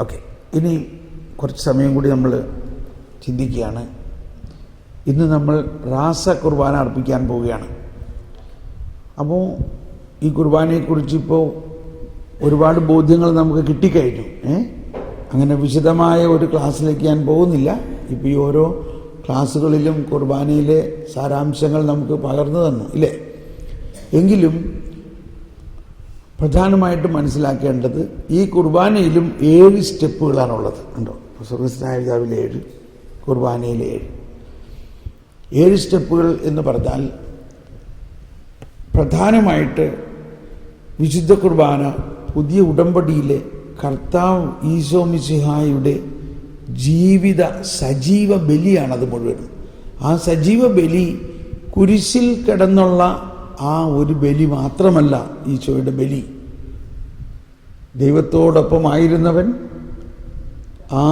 Okay, ഇനി കുറച്ച് സമയം കൂടി നമ്മൾ ചിന്തിക്കുകയാണ്. ഇന്ന് നമ്മൾ റാസ കുർബാന അർപ്പിക്കാൻ പോവുകയാണ്. അപ്പോൾ ഈ കുർബാനയെക്കുറിച്ച് ഇപ്പോൾ ഒരുപാട് ബോധ്യങ്ങൾ നമുക്ക് കിട്ടിക്കഴിഞ്ഞു. അങ്ങനെ വിശദമായ ഒരു ക്ലാസ്സിലേക്ക് ഞാൻ പോകുന്നില്ല. ഇപ്പോൾ ഈ ഓരോ ക്ലാസ്സുകളിലും കുർബാനയിലെ സാരാംശങ്ങൾ നമുക്ക് പകർന്നു തന്നു ഇല്ലേ? എങ്കിലും പ്രധാനമായിട്ടും മനസ്സിലാക്കേണ്ടത് ഈ കുർബാനയിലും 7 സ്റ്റെപ്പുകളാണുള്ളത്. ഉണ്ടോ? സ്വർഗ്ഗസ്ഥനായ പിതാവിൽ 7, കുർബാനയിൽ 7 സ്റ്റെപ്പുകൾ എന്ന് പറഞ്ഞാൽ പ്രധാനമായിട്ട് വിശുദ്ധ കുർബാന പുതിയ ഉടമ്പടിയിലെ കർത്താവ് ഈശോ മിശിഹായുടെ ജീവിത സജീവ ബലിയാണത് മുഴുവനും. ആ സജീവ ബലി കുരിശിൽ കിടന്നുള്ള ആ ഒരു ബലി മാത്രമല്ല ഈശോയുടെ ബലി. ദൈവത്തോടൊപ്പമായിരുന്നവൻ ആ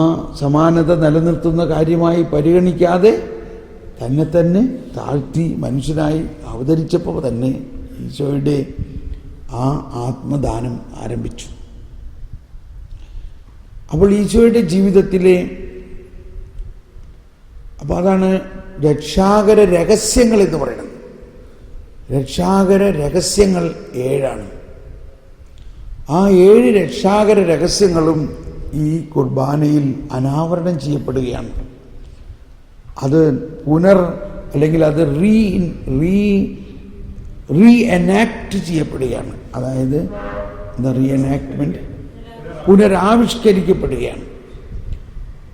സമാനത നിലനിർത്തുന്ന കാര്യമായി പരിഗണിക്കാതെ തന്നെ തന്നെ താഴ്ത്തി മനുഷ്യനായി അവതരിച്ചപ്പോൾ തന്നെ ഈശോയുടെ ആ ആത്മദാനം ആരംഭിച്ചു. അപ്പോൾ ഈശോയുടെ ജീവിതത്തിലെ അപ്പോൾ അതാണ് രക്ഷാകര രഹസ്യങ്ങൾ എന്ന് പറയുന്നത്. രക്ഷാകര രഹസ്യങ്ങൾ 7 ആ 7 രക്ഷാകര രഹസ്യങ്ങളും ഈ കുർബാനയിൽ അനാവരണം ചെയ്യപ്പെടുകയാണ്. അത് അല്ലെങ്കിൽ അത് റീഎനാക്ട് ചെയ്യപ്പെടുകയാണ്. അതായത് റീഎനാക്ട്മെന്റ് പുനരാവിഷ്കരിക്കപ്പെടുകയാണ്.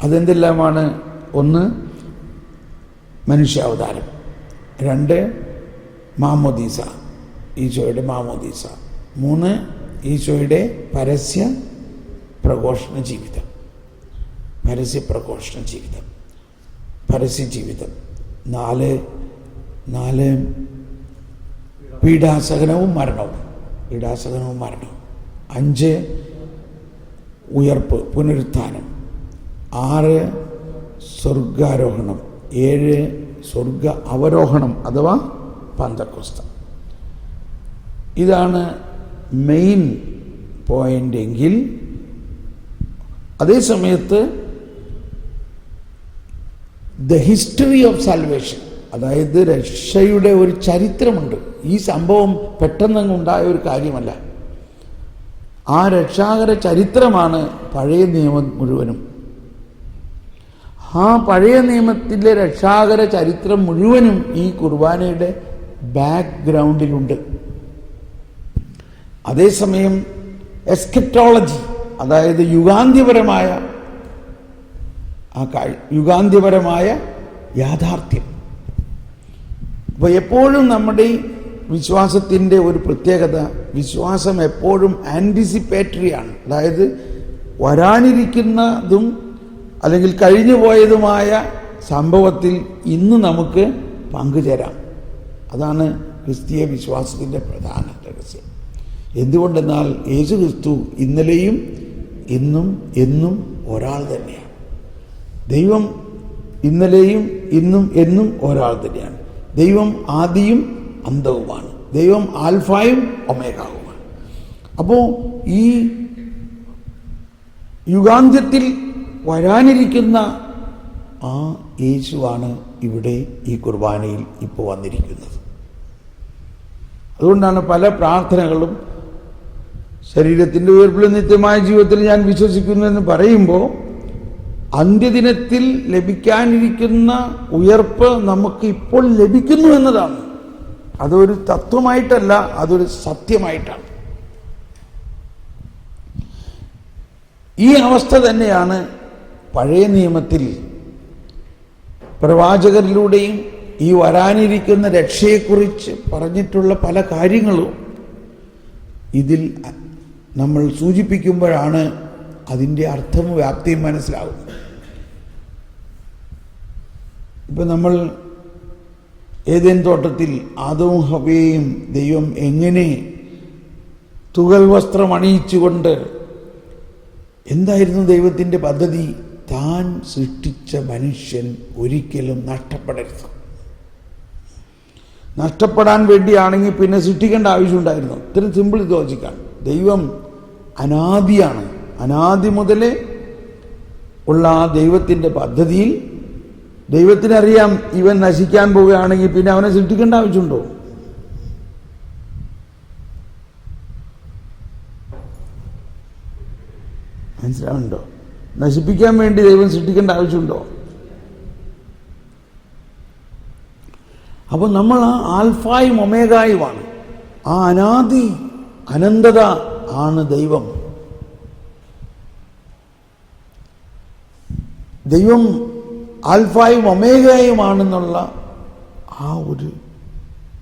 അതെന്തെല്ലാമാണ്? 1 മനുഷ്യാവതാരം, 2 മാമോദീസ, ഈശോയുടെ മാമോദീസ, 3 ഈശോയുടെ പരസ്യ പ്രഘോഷണ ജീവിതം, പരസ്യ ജീവിതം, 4 പീഡാസഹനവും മരണവും, 5 ഉയർപ്പ്, പുനരുത്ഥാനം, 6 സ്വർഗാരോഹണം, 7 സ്വർഗ അവരോഹണം അഥവാ പന്തക്കോസ്ത. ഇതാണ് മെയിൻ പോയിന്റ് എങ്കിൽ അതേ സമയത്ത് ദ ഹിസ്റ്ററി ഓഫ് സാൽവേഷൻ, അതായത് രക്ഷയുടെ ഒരു ചരിത്രമുണ്ട്. ഈ സംഭവം പെട്ടെന്നങ്ങ് ഉണ്ടായ ഒരു കാര്യമല്ല. ആ രക്ഷാകര ചരിത്രമാണ് പഴയ നിയമം മുഴുവനും. ആ പഴയ നിയമത്തിലെ രക്ഷാകര ചരിത്രം മുഴുവനും ഈ കുർബാനയുടെ ബാക്ക്ഗ്രൗണ്ടിലുണ്ട്. അതേസമയം എസ്കറ്റോളജി, അതായത് യുഗാന്ത്യപരമായ യാഥാർത്ഥ്യം. അപ്പോൾ എപ്പോഴും നമ്മുടെ വിശ്വാസത്തിൻ്റെ ഒരു പ്രത്യേകത, വിശ്വാസം എപ്പോഴും ആൻറ്റിസിപ്പേറ്ററി ആണ്. അതായത് വരാനിരിക്കുന്നതും അല്ലെങ്കിൽ കഴിഞ്ഞു പോയതുമായ സംഭവത്തിൽ ഇന്ന് നമുക്ക് പങ്കുചേരാം. അതാണ് ക്രിസ്തീയ വിശ്വാസത്തിൻ്റെ പ്രധാന രഹസ്യം. എന്തുകൊണ്ടെന്നാൽ യേശു ക്രിസ്തു ഇന്നലെയും ഇന്നും എന്നും ഒരാൾ തന്നെയാണ്. ദൈവം ഇന്നലെയും ഇന്നും എന്നും ഒരാൾ തന്നെയാണ്. ദൈവം ആദിയും അന്തവുമാണ്. ദൈവം ആൽഫായും ഒമേഗാവുമാണ്. അപ്പോൾ ഈ യുഗാന്ത്യത്തിൽ വരാനിരിക്കുന്ന ആ യേശുവാണ് ഇവിടെ ഈ കുർബാനയിൽ ഇപ്പോൾ വന്നിരിക്കുന്നത്. അതുകൊണ്ടാണ് പല പ്രാർത്ഥനകളും ശരീരത്തിൻ്റെ ഉയർപ്പിലും നിത്യമായ ജീവിതത്തിൽ ഞാൻ വിശ്വസിക്കുന്നു എന്ന് പറയുമ്പോൾ അന്ത്യദിനത്തിൽ ലഭിക്കാനിരിക്കുന്ന ഉയർപ്പ് നമുക്ക് ഇപ്പോൾ ലഭിക്കുന്നു എന്നതാണ്. അതൊരു തത്വമായിട്ടല്ല, അതൊരു സത്യമായിട്ടാണ്. ഈ അവസ്ഥ തന്നെയാണ് പഴയ നിയമത്തിൽ പ്രവാചകരിലൂടെയും ഈ വരാനിരിക്കുന്ന രക്ഷയെക്കുറിച്ച് പറഞ്ഞിട്ടുള്ള പല കാര്യങ്ങളും ഇതിൽ നമ്മൾ സൂചിപ്പിക്കുമ്പോഴാണ് അതിൻ്റെ അർത്ഥവും വ്യാപ്തിയും മനസ്സിലാകുന്നത്. ഇപ്പം നമ്മൾ ഏദെൻ തോട്ടത്തിൽ ആദവും ഹവ്വയെയും ദൈവം എങ്ങനെ തുകൽ വസ്ത്രം അണിയിച്ചുകൊണ്ട്, എന്തായിരുന്നു ദൈവത്തിൻ്റെ പദ്ധതി? താൻ സൃഷ്ടിച്ച മനുഷ്യൻ ഒരിക്കലും നഷ്ടപ്പെടരുത്. നഷ്ടപ്പെടാൻ വേണ്ടിയാണെങ്കിൽ പിന്നെ സൃഷ്ടിക്കേണ്ട ആവശ്യമുണ്ടായിരുന്നു. ഇത്രയും സിമ്പിൾ ലോജിക്കാണ്. ദൈവം അനാദിയാണ്. അനാദി മുതലേ ഉള്ള ആ ദൈവത്തിൻ്റെ പദ്ധതിയിൽ ദൈവത്തിനറിയാം ഇവൻ നശിക്കാൻ പോവുകയാണെങ്കിൽ പിന്നെ അവനെ സൃഷ്ടിക്കേണ്ട ആവശ്യമുണ്ടോ? മനസ്സിലാവുന്നുണ്ടോ? നശിപ്പിക്കാൻ വേണ്ടി ദൈവം സൃഷ്ടിക്കേണ്ട ആവശ്യമുണ്ടോ? അപ്പോൾ നമ്മൾ ആ ആൽഫായും ഒമേഗായുമാണ്. ആ അനാദി അനന്തത ആണ് ദൈവം. ദൈവം ആൽഫായും ഒമേഗയുമാണെന്നുള്ള ആ ഒരു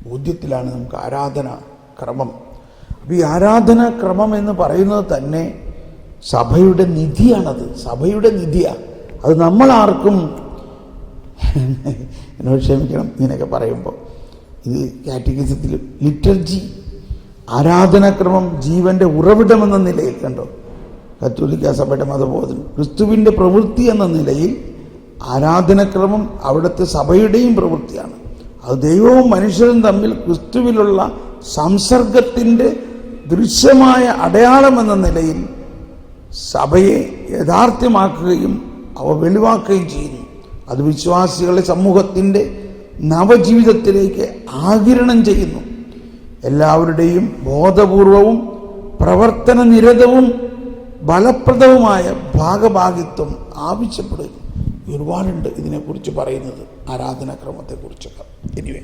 ബോധ്യത്തിലാണ് നമുക്ക് ആരാധന ക്രമം. അപ്പോൾ ഈ ആരാധന ക്രമം എന്ന് പറയുന്നത് തന്നെ സഭയുടെ നിധിയാണത്. സഭയുടെ നിധിയാണ് അത്. നമ്മളാർക്കും, എന്നോട് ക്ഷമിക്കണം ഇങ്ങനെയൊക്കെ പറയുമ്പോൾ, ഇത് കാറ്റഗിസത്തിൽ ലിറ്റർജി ആരാധനാക്രമം ജീവന്റെ ഉറവിടമെന്ന നിലയിൽ കണ്ടോ, കത്തോലിക്ക സഭയുടെ മതബോധനം ക്രിസ്തുവിൻ്റെ പ്രവൃത്തി എന്ന നിലയിൽ ആരാധനാക്രമം അവിടുത്തെ സഭയുടെയും പ്രവൃത്തിയാണ്. അത് ദൈവവും മനുഷ്യരും തമ്മിൽ ക്രിസ്തുവിലുള്ള സംസർഗത്തിൻ്റെ ദൃശ്യമായ അടയാളം എന്ന നിലയിൽ സഭയെ യഥാർത്ഥമാക്കുകയും അവ വെളിവാക്കുകയും ചെയ്യുന്നു. അത് വിശ്വാസികളെ സമൂഹത്തിൻ്റെ നവജീവിതത്തിലേക്ക് ആഗിരണം ചെയ്യുന്നു. എല്ലാവരുടെയും ബോധപൂർവവും പ്രവർത്തന നിരതവും ഫലപ്രദവുമായ ഭാഗഭാഗിത്വം ആവശ്യപ്പെടുന്നു. ഒരുപാടുണ്ട് ഇതിനെക്കുറിച്ച് പറയുന്നത്, ആരാധനാക്രമത്തെക്കുറിച്ചൊക്കെ. Anyway,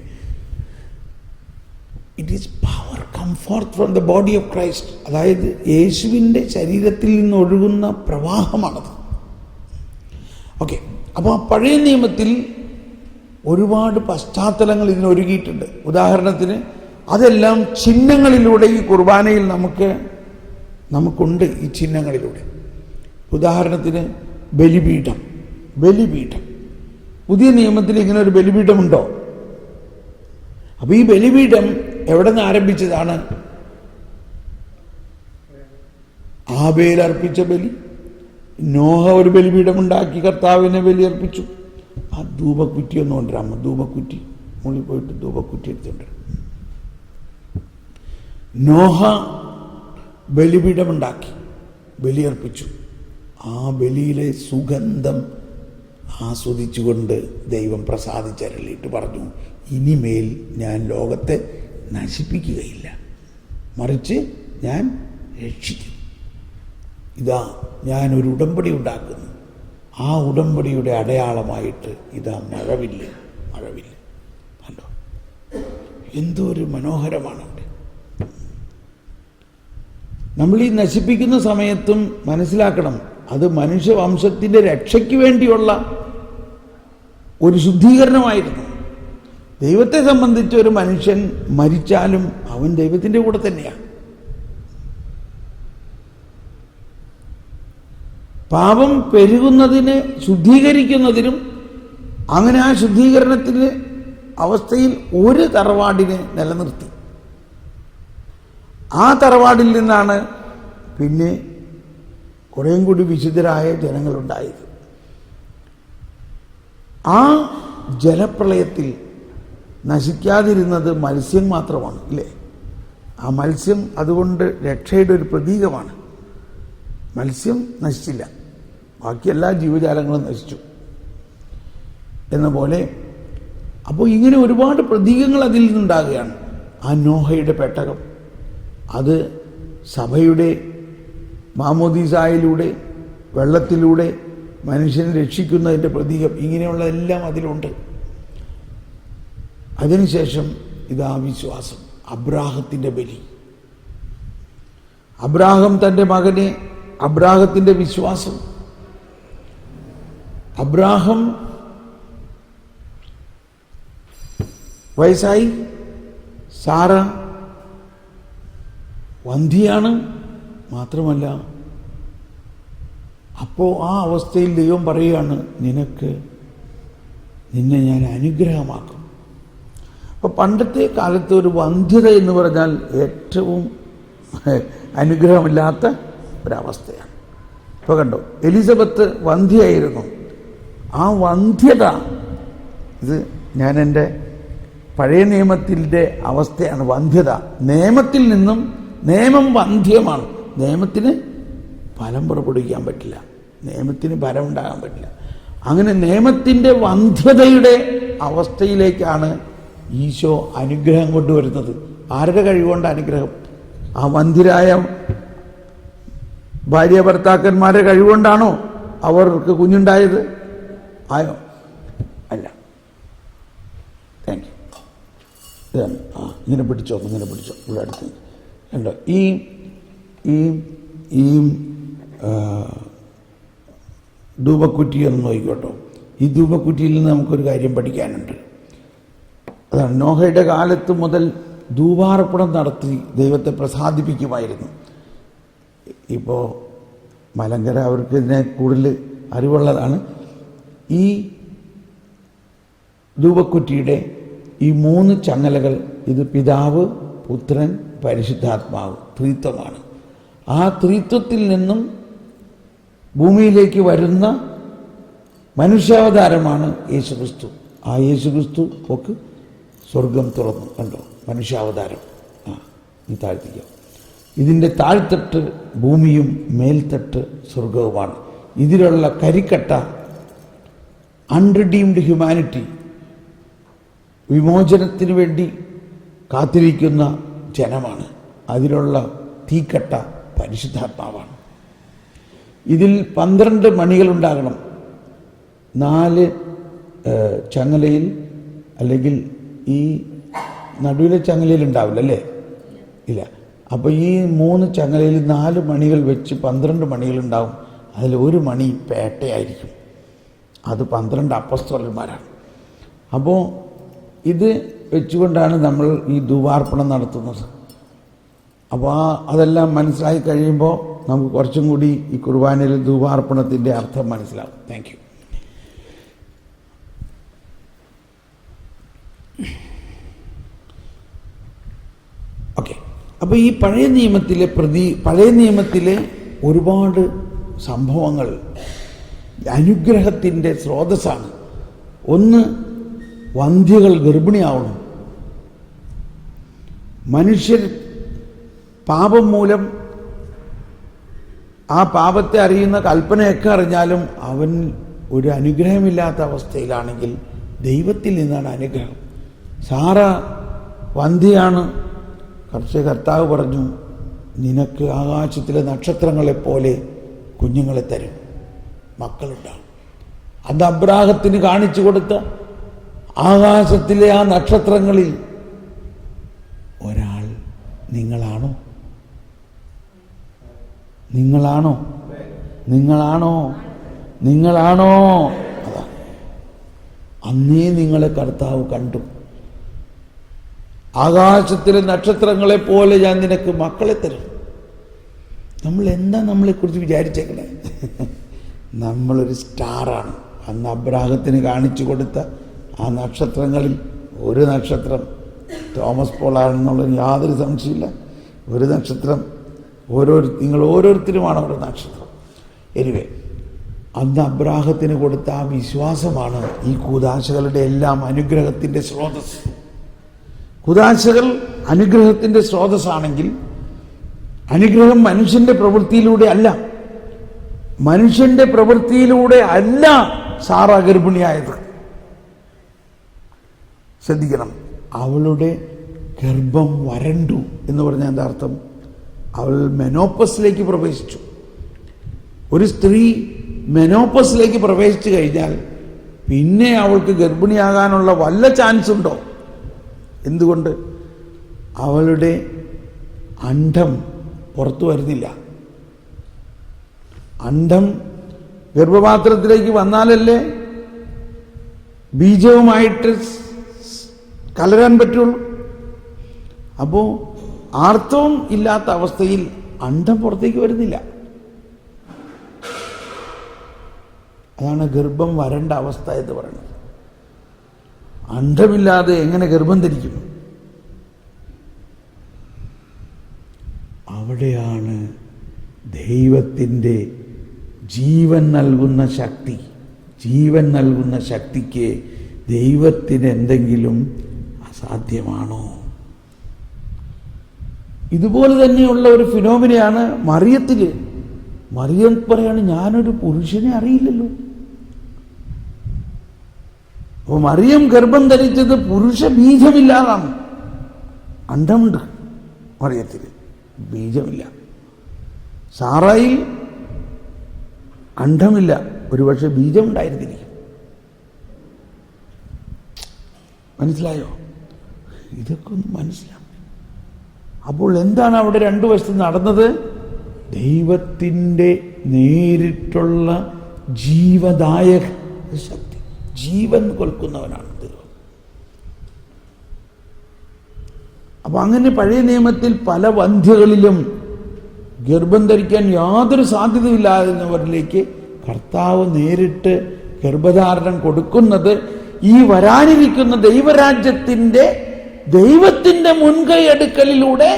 it is power come forth from the body of Christ. അതായത് യേശുവിൻ്റെ ശരീരത്തിൽ നിന്ന് ഒഴുകുന്ന പ്രവാഹമാണത്. ഓക്കെ, അപ്പോൾ പഴയ നിയമത്തിൽ ഒരുപാട് പശ്ചാത്തലങ്ങൾ ഇതിനൊരുക്കിയിട്ടുണ്ട്. ഉദാഹരണത്തിന് അതെല്ലാം ചിഹ്നങ്ങളിലൂടെ ഈ കുർബാനയിൽ നമുക്കുണ്ട്. ഈ ചിഹ്നങ്ങളിലൂടെ ഉദാഹരണത്തിന് ബലിപീഠം. പുതിയ നിയമത്തിൽ ഇങ്ങനെ ഒരു ബലിപീഠമുണ്ടോ? അപ്പോൾ ഈ ബലിപീഠം എവിടെ നിന്ന് ആരംഭിച്ചതാണ്? ആബേൽ അർപ്പിച്ച ബലി. നോഹ ഒരു ബലിപീഠമുണ്ടാക്കി കർത്താവിനെ ബലിയർപ്പിച്ചു. ആ ധൂപക്കുറ്റി ഒന്ന് കൊണ്ടുവരാമോ? ധൂപക്കുറ്റി മുകളിൽ പോയിട്ട് ധൂപക്കുറ്റി എടുത്തുകൊണ്ടിരാം. നോഹ ബലിപീഠമുണ്ടാക്കി ബലിയർപ്പിച്ചു. ആ ബലിയിലെ സുഗന്ധം ആസ്വദിച്ചുകൊണ്ട് ദൈവം പ്രസാദിച്ചരളിയിട്ട് പറഞ്ഞു, ഇനിമേൽ ഞാൻ ലോകത്തെ നശിപ്പിക്കുകയില്ല, മറിച്ച് ഞാൻ രക്ഷിക്കും. ഇതാ ഞാനൊരു ഉടമ്പടി ഉണ്ടാക്കുന്നു. ആ ഉടമ്പടിയുടെ അടയാളമായിട്ട് ഇതാ മഴവില്ല്. കണ്ടോ, എന്തോ ഒരു മനോഹരമാണ് അവിടെ. നമ്മൾ ഈ നശിപ്പിക്കുന്ന സമയത്തും മനസ്സിലാക്കണം, അത് മനുഷ്യവംശത്തിൻ്റെ രക്ഷയ്ക്ക് വേണ്ടിയുള്ള ഒരു ശുദ്ധീകരണമായിരുന്നു. ദൈവത്തെ സംബന്ധിച്ച് ഒരു മനുഷ്യൻ മരിച്ചാലും അവൻ ദൈവത്തിൻ്റെ കൂടെ തന്നെയാണ്. പാപം പെരുകുന്നതിനെ ശുദ്ധീകരിക്കുന്നതിനും അങ്ങനെ ആ ശുദ്ധീകരണത്തിൻ്റെ അവസ്ഥയിൽ ഒരു തറവാടിനെ നിലനിർത്തി. ആ തറവാടിൽ നിന്നാണ് പിന്നെ കുറേയും കൂടി വിശുദ്ധരായ ജനങ്ങളുണ്ടായത്. ആ ജലപ്രളയത്തിൽ നശിക്കാതിരുന്നത് മത്സ്യം മാത്രമാണ്, ഇല്ലേ? ആ മത്സ്യം അതുകൊണ്ട് രക്ഷയുടെ ഒരു പ്രതീകമാണ്. മത്സ്യം നശിച്ചില്ല, ബാക്കി എല്ലാ ജീവജാലങ്ങളും നശിച്ചു എന്ന പോലെ. അപ്പോൾ ഇങ്ങനെ ഒരുപാട് പ്രതീകങ്ങൾ അതിൽ നിന്നുണ്ടാകുകയാണ്. ആ നോഹയുടെ പെട്ടകം, അത് സഭയുടെ മാമോദീസായിലൂടെ വെള്ളത്തിലൂടെ മനുഷ്യനെ രക്ഷിക്കുന്നതിൻ്റെ പ്രതീകം. ഇങ്ങനെയുള്ളതെല്ലാം അതിലുണ്ട്. അതിനുശേഷം ഇതാ വിശ്വാസം, അബ്രാഹത്തിൻ്റെ ബലി. അബ്രാഹം തൻ്റെ മകനെ, അബ്രാഹത്തിൻ്റെ വിശ്വാസം. അബ്രാഹം വയസ്സായി, സാറ വന്ധിയാണ്. മാത്രമല്ല അപ്പോൾ ആ അവസ്ഥയിൽ ദൈവം പറയുകയാണ്, നിന്നെ ഞാൻ അനുഗ്രഹമാക്കും. അപ്പോൾ പണ്ടത്തെ കാലത്ത് ഒരു വന്ധ്യത എന്ന് പറഞ്ഞാൽ ഏറ്റവും അനുഗ്രഹമില്ലാത്ത ഒരവസ്ഥയാണ്. ഇപ്പോൾ കണ്ടോ, എലിസബത്ത് വന്ധ്യയായിരുന്നു. ആ വന്ധ്യത, ഇത് ഞാൻ എൻ്റെ പഴയ നിയമത്തിൻ്റെ അവസ്ഥയാണ്. വന്ധ്യത നിയമത്തിൽ നിന്നും, നിയമം വന്ധ്യമാണ്. നിയമത്തിന് ഫലം പുറപ്പെടുവിക്കാൻ പറ്റില്ല. നിയമത്തിന് ഫലമുണ്ടാകാൻ പറ്റില്ല. അങ്ങനെ നിയമത്തിൻ്റെ വന്ധ്യതയുടെ അവസ്ഥയിലേക്കാണ് ഈശോ അനുഗ്രഹം കൊണ്ടുവരുന്നത്. ആരുടെ കഴിവുകൊണ്ട് അനുഗ്രഹം? ആ വന്ധ്യരായ ഭാര്യ ഭർത്താക്കന്മാരുടെ കഴിവുകൊണ്ടാണോ അവർക്ക് കുഞ്ഞുണ്ടായത്? ആയോ? അല്ല. Thank you. ഇതാണ്. ഇങ്ങനെ പിടിച്ചോ, ഇവിടെ അടുത്ത് കണ്ടോ. ഈ ഈ ഈ ധൂപക്കുറ്റി ഒന്ന് നോക്കിക്കോട്ടോ. ഈ ധൂപക്കുറ്റിയിൽ നിന്ന് നമുക്കൊരു കാര്യം പഠിക്കാനുണ്ട്. അതാണ്, നോഹയുടെ കാലത്ത് മുതൽ ധൂപാർപ്പണം നടത്തി ദൈവത്തെ പ്രസാദിപ്പിക്കുമായിരുന്നു. ഇപ്പോൾ മലങ്കര അവർക്ക് ഇതിനെ കൂടുതൽ അറിവുള്ളതാണ്. ഈ ധൂപക്കുറ്റിയുടെ ഈ 3 ചങ്ങലകൾ, ഇത് പിതാവ്, പുത്രൻ, പരിശുദ്ധാത്മാവ്, ത്രിത്വമാണ്. ആ ത്രിത്വത്തിൽ നിന്നും ഭൂമിയിലേക്ക് വരുന്ന മനുഷ്യാവതാരമാണ് യേശുക്രിസ്തു. ആ യേശുക്രിസ്തു ഒക്കെ സ്വർഗം തുറന്നു. കണ്ടോ, മനുഷ്യാവതാരം. ഈ താഴ്ത്തിക്കോ. ഇതിൻ്റെ താഴ്ത്തട്ട് ഭൂമിയും മേൽത്തട്ട് സ്വർഗവുമാണ്. ഇതിലുള്ള കരിക്കട്ട അൺറിഡീംഡ് ഹ്യൂമാനിറ്റി, വിമോചനത്തിന് വേണ്ടി കാത്തിരിക്കുന്ന ജനമാണ്. അതിലുള്ള തീക്കട്ട പരിശുദ്ധാത്മാവാണ്. ഇതിൽ 12 മണികളുണ്ടാകണം. 4 ചങ്ങലയിൽ, അല്ലെങ്കിൽ ഈ നടുവിലെ ചങ്ങലയിൽ ഉണ്ടാവില്ല അല്ലേ? ഇല്ല. അപ്പോൾ ഈ 3 ചങ്ങലയിൽ 4 മണികൾ വെച്ച് 12 മണികളുണ്ടാവും. അതിൽ 1 മണി പേട്ടയായിരിക്കും. അത് 12 അപ്പസ്തോലന്മാരാണ്. അപ്പോൾ ഇത് വെച്ചുകൊണ്ടാണ് നമ്മൾ ഈ ധൂപാർപ്പണം നടത്തുന്നത്. അപ്പോൾ അതെല്ലാം മനസ്സിലായി കഴിയുമ്പോൾ നമുക്ക് കുറച്ചും കൂടി ഈ കുർബാനയിൽ ധൂപാർപ്പണത്തിൻ്റെ അർത്ഥം മനസ്സിലാവും. Thank you. ഓക്കെ. അപ്പോൾ ഈ പഴയ നിയമത്തിലെ ഒരുപാട് സംഭവങ്ങൾ അനുഗ്രഹത്തിൻ്റെ സ്രോതസ്സാണ്. ഒന്ന്, വന്ധ്യകൾ ഗർഭിണിയാവണം. മനുഷ്യർ പാപം മൂലം ആ പാപത്തെ അറിയുന്ന കൽപ്പനയൊക്കെ അറിഞ്ഞാലും അവൻ ഒരു അനുഗ്രഹമില്ലാത്ത അവസ്ഥയിലാണെങ്കിൽ ദൈവത്തിൽ നിന്നാണ് അനുഗ്രഹം. സാറ വന്ധ്യയാണ്. കർത്താവ് പറഞ്ഞു, നിനക്ക് ആകാശത്തിലെ നക്ഷത്രങ്ങളെപ്പോലെ കുഞ്ഞുങ്ങളെ തരും, മക്കളുണ്ടാവും. അത് അബ്രാഹത്തിന് കാണിച്ചു കൊടുത്ത ആകാശത്തിലെ ആ നക്ഷത്രങ്ങളിൽ ഒരാൾ നിങ്ങളാണോ? നിങ്ങളാണോ? നിങ്ങളാണോ? നിങ്ങളാണോ? അതാ, അന്നേ നിങ്ങളെ കർത്താവ് കണ്ടു. ആകാശത്തിലെ നക്ഷത്രങ്ങളെ പോലെ ഞാൻ നിനക്ക് മക്കളെ തരും. നമ്മൾ എന്താ നമ്മളെക്കുറിച്ച് വിചാരിച്ചേക്കണേ? നമ്മളൊരു സ്റ്റാറാണ്. അന്ന് അബ്രാഹത്തിന് കാണിച്ചു കൊടുത്ത ആ നക്ഷത്രങ്ങളിൽ ഒരു നക്ഷത്രം തോമസ് പോളാണെന്നുള്ളതിന് യാതൊരു സംശയമില്ല. ഒരു നക്ഷത്രം നിങ്ങൾ ഓരോരുത്തരുമാണ് ഒരു നക്ഷത്രം. എനിവേ, അന്ന് അബ്രാഹത്തിന് കൊടുത്ത ആ വിശ്വാസമാണ് ഈ കൂദാശകളുടെ എല്ലാം അനുഗ്രഹത്തിൻ്റെ സ്രോതസ്. കൂദാശകൾ അനുഗ്രഹത്തിൻ്റെ സ്രോതസ്സാണെങ്കിൽ അനുഗ്രഹം മനുഷ്യൻ്റെ പ്രവൃത്തിയിലൂടെ അല്ല. മനുഷ്യൻ്റെ പ്രവൃത്തിയിലൂടെ അല്ല സാറ ഗർഭിണിയായത്. ശ്രദ്ധിക്കണം. അവളുടെ ഗർഭം വരണ്ടു എന്ന് പറഞ്ഞാൽ എന്താ അർത്ഥം? അവൾ മെനോപ്പസിലേക്ക് പ്രവേശിച്ചു. ഒരു സ്ത്രീ മെനോപ്പസിലേക്ക് പ്രവേശിച്ചു കഴിഞ്ഞാൽ പിന്നെ അവൾക്ക് ഗർഭിണിയാകാനുള്ള വല്ല ചാൻസ് ഉണ്ടോ? എന്തുകൊണ്ട്? അവളുടെ അണ്ഡം പുറത്തു വരുന്നില്ല. അണ്ഡം ഗർഭപാത്രത്തിലേക്ക് വന്നാലല്ലേ ബീജവുമായിട്ട് കലരാൻ പറ്റുള്ളൂ. അപ്പോൾ ആർത്തവം ഇല്ലാത്ത അവസ്ഥയിൽ അണ്ഡം പുറത്തേക്ക് വരുന്നില്ല. അതാണ് ഗർഭം വരേണ്ട അവസ്ഥ എന്ന് പറയുന്നത്. അണ്ഡമില്ലാതെ എങ്ങനെ ഗർഭം ധരിക്കും? അവിടെയാണ് ദൈവത്തിൻ്റെ ജീവൻ നൽകുന്ന ശക്തി. ജീവൻ നൽകുന്ന ശക്തിക്ക് ദൈവത്തിന് എന്തെങ്കിലും അസാധ്യമാണോ? ഇതുപോലെ തന്നെയുള്ള ഒരു ഫിനോമിനയാണ് മറിയത്തിൽ. മറിയം പറയാണ്, ഞാനൊരു പുരുഷനെ അറിയില്ലല്ലോ. അപ്പോൾ മറിയം ഗർഭം ധരിച്ചത് പുരുഷ ബീജമില്ലാതാണ്. അണ്ടമുണ്ട് മറിയത്തിൽ, ബീജമില്ല. സാറായിൽ അണ്ടമില്ല, ഒരുപക്ഷെ ബീജമുണ്ടായിരുന്നിരിക്കും. മനസ്സിലായോ? ഇതൊക്കെ ഒന്ന് മനസ്സിലാവും. അപ്പോൾ എന്താണ് അവിടെ രണ്ടു വശത്ത് നടന്നത്? ദൈവത്തിൻ്റെ നേരിട്ടുള്ള ജീവദായക ശക്തി, ജീവൻ കൊടുക്കുന്നവനാണ് ദൈവം. അപ്പൊ അങ്ങനെ പഴയ നിയമത്തിൽ പല വന്ധ്യകളിലും ഗർഭം ധരിക്കാൻ യാതൊരു സാധ്യതയില്ലാതിരുന്നവരിലേക്ക് കർത്താവ് നേരിട്ട് ഗർഭധാരണം കൊടുക്കുന്നത് ഈ വരാനിരിക്കുന്ന ദൈവത്തിന്റെ മുൻകൈ എടുക്കലിലൂടെ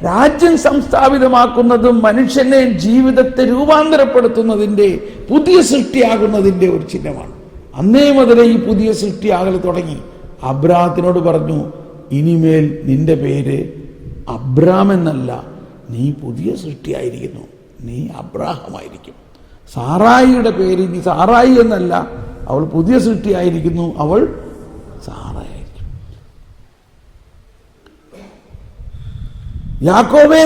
രാജ്യം സംസ്ഥാപിതമാക്കുന്നതും മനുഷ്യനെ ജീവിതത്തെ രൂപാന്തരപ്പെടുത്തുന്നതിൻ്റെ പുതിയ സൃഷ്ടിയാകുന്നതിൻ്റെ ഒരു ചിഹ്നമാണ്. അന്നേ മുതലേ ഈ പുതിയ സൃഷ്ടിയാകൽ തുടങ്ങി. അബ്രാഹത്തിനോട് പറഞ്ഞു, ഇനിമേൽ നിന്റെ പേര് അബ്രാം എന്നല്ല, നീ പുതിയ സൃഷ്ടിയായിരിക്കുന്നു, നീ അബ്രാഹമായിരിക്കും. സാറായിയുടെ പേര് ഇനി സാറായി എന്നല്ല, അവൾ പുതിയ സൃഷ്ടിയായിരിക്കുന്നു, അവൾ സാറായിരിക്കും. യാക്കോബേ,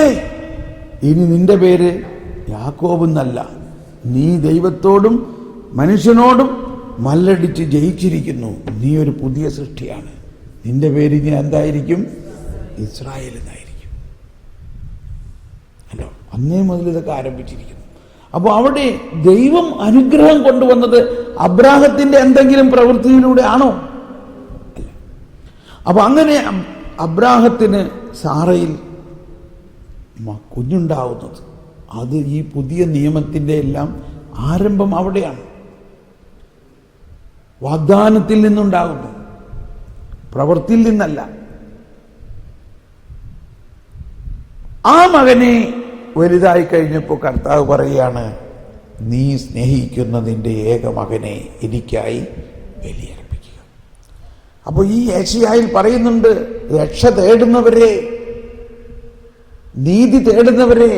ഇനി നിന്റെ പേര് യാക്കോബ് എന്നല്ല, നീ ദൈവത്തോടും മനുഷ്യനോടും മല്ലടിച്ച് ജയിച്ചിരിക്കുന്നു, നീ ഒരു പുതിയ സൃഷ്ടിയാണ്, നിന്റെ പേര് ഇനി എന്തായിരിക്കും? ഇസ്രായേൽ എന്നായിരിക്കും. അല്ലോ, അന്നേ മുതൽ ഇതൊക്കെ ആരംഭിച്ചിരിക്കുന്നു. അപ്പോൾ അവിടെ ദൈവം അനുഗ്രഹം കൊണ്ടുവന്നത് അബ്രാഹത്തിന്റെ എന്തെങ്കിലും പ്രവൃത്തിയിലൂടെ ആണോ? അല്ല. അപ്പൊ അങ്ങനെ അബ്രാഹത്തിന് സാറയിൽ കുഞ്ഞുണ്ടാവുന്നത്, അത് ഈ പുതിയ നിയമത്തിന്റെ എല്ലാം ആരംഭം അവിടെയാണ്. വാഗ്ദാനത്തിൽ നിന്നുണ്ടാകുന്നു, പ്രവൃത്തിയിൽ നിന്നല്ല. ആ മകനെ വലുതായി കഴിഞ്ഞപ്പോൾ കർത്താവ് പറയുകയാണ്, നീ സ്നേഹിക്കുന്ന നിന്റെ ഏക മകനെ എനിക്കായി ബലിയർപ്പിക്കുക. അപ്പോൾ ഈ യെശയ്യായിൽ പറയുന്നുണ്ട്, രക്ഷ തേടുന്നവരെ, നീതി തേടുന്നവരെ,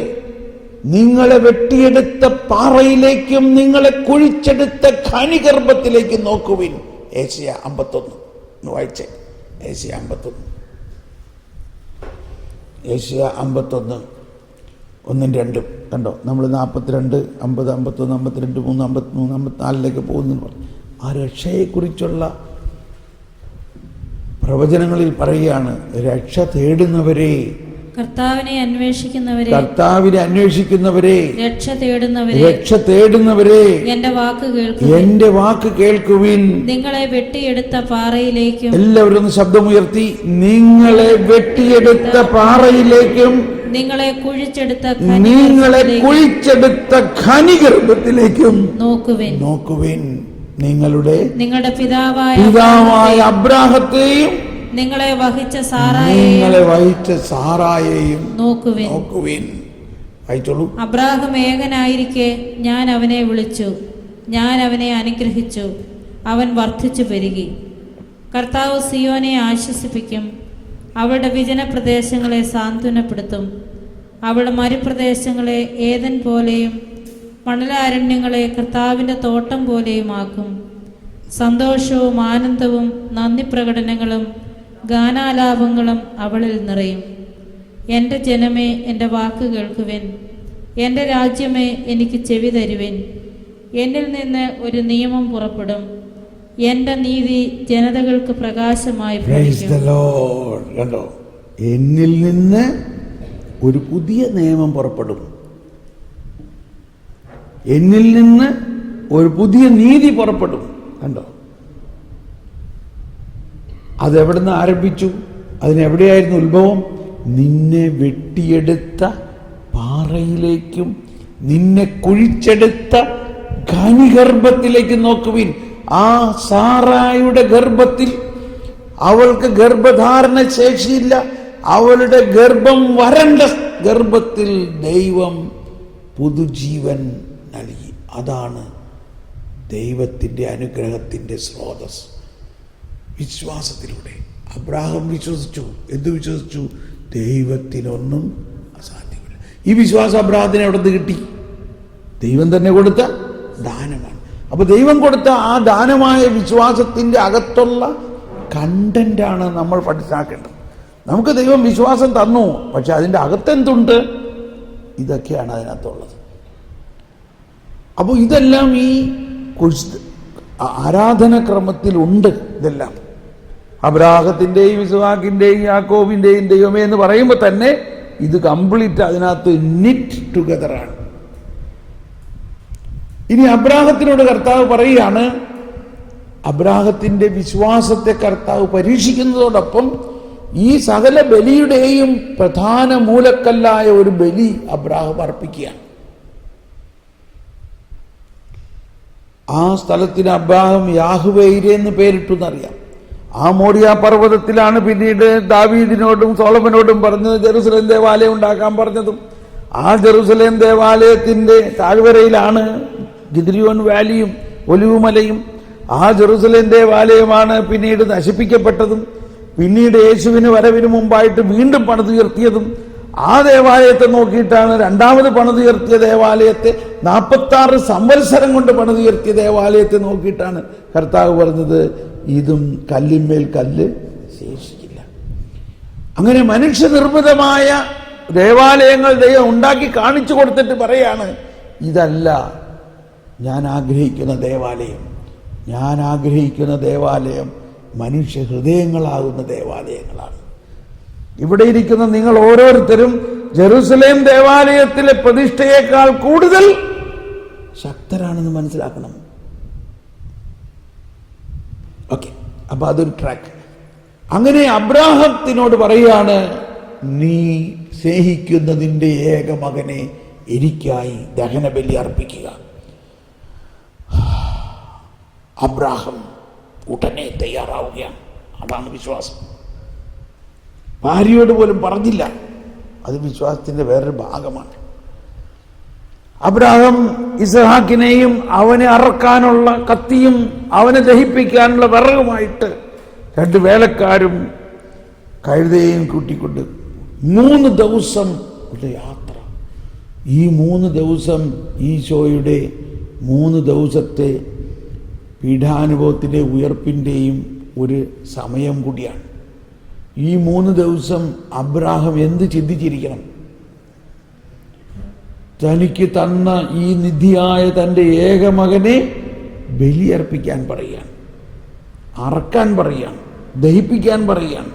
നിങ്ങളെ വെട്ടിയെടുത്ത പാറയിലേക്കും നിങ്ങളെ കുഴിച്ചെടുത്ത ഖനിഗർഭത്തിലേക്കും നോക്കുവിൻ. യെശയ്യാ 51 വായിച്ചേ. യെശയ്യാ 51, യെശയ്യാ 51 1ഉം 2ഉം കണ്ടോ? നമ്മൾ 42, 50, 51, 52, 3, 53, 54 പോകുന്നു പറഞ്ഞു. ആ രക്ഷയെക്കുറിച്ചുള്ള പ്രവചനങ്ങളിൽ പറയുകയാണ്, രക്ഷ തേടുന്നവരെ, കർത്താവിനെ അന്വേഷിക്കുന്നവരെ, രക്ഷ തേടുന്നവരെ, എന്റെ വാക്ക് കേൾക്കുവിൻ. നിങ്ങളെ വെട്ടിയെടുത്ത പാറയിലേക്കും, എല്ലാവരും ശബ്ദമുയർത്തി, നിങ്ങളെ വെട്ടിയെടുത്ത പാറയിലേക്കും നിങ്ങളെ കുഴിച്ചെടുത്ത ഖനിഗർഭത്തിലേക്കും നോക്കുവിൻ. നിങ്ങളുടെ പിതാവായ അബ്രാഹത്തെയും നിങ്ങളെ വഹിച്ച സാറായെയും നോക്കുവിൻ. വായിച്ചോളൂ. അബ്രാഹം ഏകനായിരിക്കെ ഞാൻ അവനെ വിളിച്ചു, ഞാൻ അവനെ അനുഗ്രഹിച്ചു, അവൻ വർദ്ധിച്ചു പെരുകി. കർത്താവ് സിയോനെ ആശ്വസിപ്പിക്കും, അവളുടെ വിജനപ്രദേശങ്ങളെ സാന്ത്വനപ്പെടുത്തും. അവളുടെ മരുപ്രദേശങ്ങളെ ഏദൻ പോലെയും മണലാരണ്യങ്ങളെ കർത്താവിൻ്റെ തോട്ടം പോലെയുമാക്കും. സന്തോഷവും ആനന്ദവും നന്ദി പ്രകടനങ്ങളും ഗാനാലാപങ്ങളും അവളിൽ നിറയും. എൻ്റെ ജനമേ, എൻ്റെ വാക്ക് കേൾക്കുവിൻ. എൻ്റെ രാജ്യമേ, എനിക്ക് ചെവി തരുവിൻ. എന്നിൽ നിന്ന് ഒരു നിയമം പുറപ്പെടും, എൻ്റെ നീതി ജനതകൾക്ക് പ്രകാശമായി കണ്ടോ? എന്നിൽ നിന്ന് ഒരു പുതിയ നിയമം പുറപ്പെടും, എന്നിൽ നിന്ന് ഒരു പുതിയ നീതി പുറപ്പെടും. കണ്ടോ? അതെവിടുന്ന് ആരംഭിച്ചു? അതിനെവിടെയായിരുന്നു ഉത്ഭവം? നിന്നെ വെട്ടിയെടുത്ത പാറയിലേക്കും നിന്നെ കുഴിച്ചെടുത്ത ഖനിഗർഭത്തിലേക്ക് നോക്കുവിൻ. ആ സാറായുടെ ഗർഭത്തിൽ അവൾക്ക് ഗർഭധാരണ ശേഷിയില്ല, അവളുടെ ഗർഭം വരണ്ട ഗർഭത്തിൽ ദൈവം പുതുജീവൻ നൽകി. അതാണ് ദൈവത്തിൻ്റെ അനുഗ്രഹത്തിൻ്റെ സ്രോതസ്. വിശ്വാസത്തിലൂടെ അബ്രാഹാം വിശ്വസിച്ചു. എന്ത് വിശ്വസിച്ചു? ദൈവത്തിനൊന്നും അസാധ്യമല്ല. ഈ വിശ്വാസം അബ്രാഹത്തിന് എവിടെ നിന്ന് കിട്ടി? ദൈവം തന്നെ കൊടുത്ത ദാനമാണ്. അപ്പൊ ദൈവം കൊടുത്ത ആ ദാനമായ വിശ്വാസത്തിന്റെ അകത്തുള്ള കണ്ടന്റാണ് നമ്മൾ പഠിച്ചാക്കേണ്ടത്. നമുക്ക് ദൈവം വിശ്വാസം തന്നു, പക്ഷെ അതിൻ്റെ അകത്തെന്തുണ്ട്? ഇതൊക്കെയാണ് അതിനകത്തുള്ളത്. അപ്പോൾ ഇതെല്ലാം ഈ ആരാധനക്രമത്തിലുണ്ട്. ഇതെല്ലാം അബ്രാഹത്തിൻ്റെയും ഇസ്ഹാക്കിൻ്റെയും യാക്കോബിൻ്റെയും ദൈവമേ എന്ന് പറയുമ്പോൾ തന്നെ ഇത് കംപ്ലീറ്റ് അതിനകത്ത് നിറ്റ് ടുഗദറാണ്. ഇനി അബ്രാഹത്തിനോട് കർത്താവ് പറയുകയാണ്, അബ്രാഹത്തിന്റെ വിശ്വാസത്തെ കർത്താവ് പരീക്ഷിക്കുന്നതോടൊപ്പം ഈ സകല ബലിയുടെയും പ്രധാന മൂലക്കല്ലായ ഒരു ബലി അബ്രാഹം അർപ്പിക്കുകയാണ്. ആ സ്ഥലത്തിന് അബ്രാഹം യാഹ്വേയിരെ എന്ന് പേരിട്ടു എന്നറിയാം. ആ മോറിയ പർവ്വതത്തിലാണ് പിന്നീട് ദാവീദിനോടും സോളമനോടും പറഞ്ഞത് ജെറുസലേം ദേവാലയം ഉണ്ടാക്കാൻ പറഞ്ഞതും. ആ ജെറുസലേം ദേവാലയത്തിന്റെ താഴ്വരയിലാണ് ഗിദ്രിയോൻ വാലിയും ഒലിവുമലയും. ആ ജെറുസലേം ദേവാലയമാണ് പിന്നീട് നശിപ്പിക്കപ്പെട്ടതും പിന്നീട് യേശുവിന് വരവിന് മുമ്പായിട്ട് വീണ്ടും പണിതുയർത്തിയതും. ആ ദേവാലയത്തെ നോക്കിയിട്ടാണ് രണ്ടാമത് പണിതുയർത്തിയ ദേവാലയത്തെ 46 സംവത്സരം കൊണ്ട് പണിതുയർത്തിയ ദേവാലയത്തെ നോക്കിയിട്ടാണ് കർത്താവ് പറഞ്ഞത്, ഇതും കല്ലിന്മേൽ കല്ല് ശേഷിക്കില്ല. അങ്ങനെ മനുഷ്യനിർമ്മിതമായ ദേവാലയങ്ങൾ ദൈവം ഉണ്ടാക്കി കാണിച്ചു കൊടുത്തിട്ട് പറയാണ്, ഇതല്ല ഞാൻ ആഗ്രഹിക്കുന്ന ദേവാലയം. ഞാൻ ആഗ്രഹിക്കുന്ന ദേവാലയം മനുഷ്യ ഹൃദയങ്ങളാകുന്ന ദേവാലയങ്ങളാണ്. ഇവിടെ ഇരിക്കുന്ന നിങ്ങൾ ഓരോരുത്തരും ജെറുസലേം ദേവാലയത്തിലെ പ്രതിഷ്ഠയേക്കാൾ കൂടുതൽ ശക്തരാണെന്ന് മനസ്സിലാക്കണം. ഓക്കെ, അപ്പൊ അതൊരു ട്രാക്ക്. അങ്ങനെ അബ്രാഹത്തിനോട് പറയാണ്, നീ സ്നേഹിക്കുന്ന നിന്റെ ഏക മകനെ എനിക്കായി ദഹനബലി അർപ്പിക്കുക. അബ്രാഹം ഉടനെ തയ്യാറാവുകയാണ്. അതാണ് വിശ്വാസം. ഭാര്യയോട് പോലും പറഞ്ഞില്ല. അത് വിശ്വാസത്തിന്റെ വേറൊരു ഭാഗമാണ്. അബ്രാഹം ഇസ്ഹാക്കിനെയും അവനെ അറക്കാനുള്ള കത്തിയും അവനെ ദഹിപ്പിക്കാനുള്ള വിറകുമായിട്ട് 2 വേലക്കാരും കഴുതയെയും കൂട്ടിക്കൊണ്ട് 3 ദിവസം ഉള്ള യാത്ര. ഈ 3 ദിവസം ഈശോയുടെ 3 ദിവസത്തെ പീഠാനുഭവത്തിൻ്റെ ഉയർപ്പിൻ്റെയും ഒരു സമയം കൂടിയാണ്. ഈ 3 ദിവസം അബ്രാഹം എന്ത് ചിന്തിച്ചിരിക്കണം? തനിക്ക് തന്ന ഈ നിധിയായ തൻ്റെ ഏക മകനെ ബലിയർപ്പിക്കാൻ പറയുകയാണ്, അറക്കാൻ പറയുകയാണ്, ദഹിപ്പിക്കാൻ പറയുകയാണ്.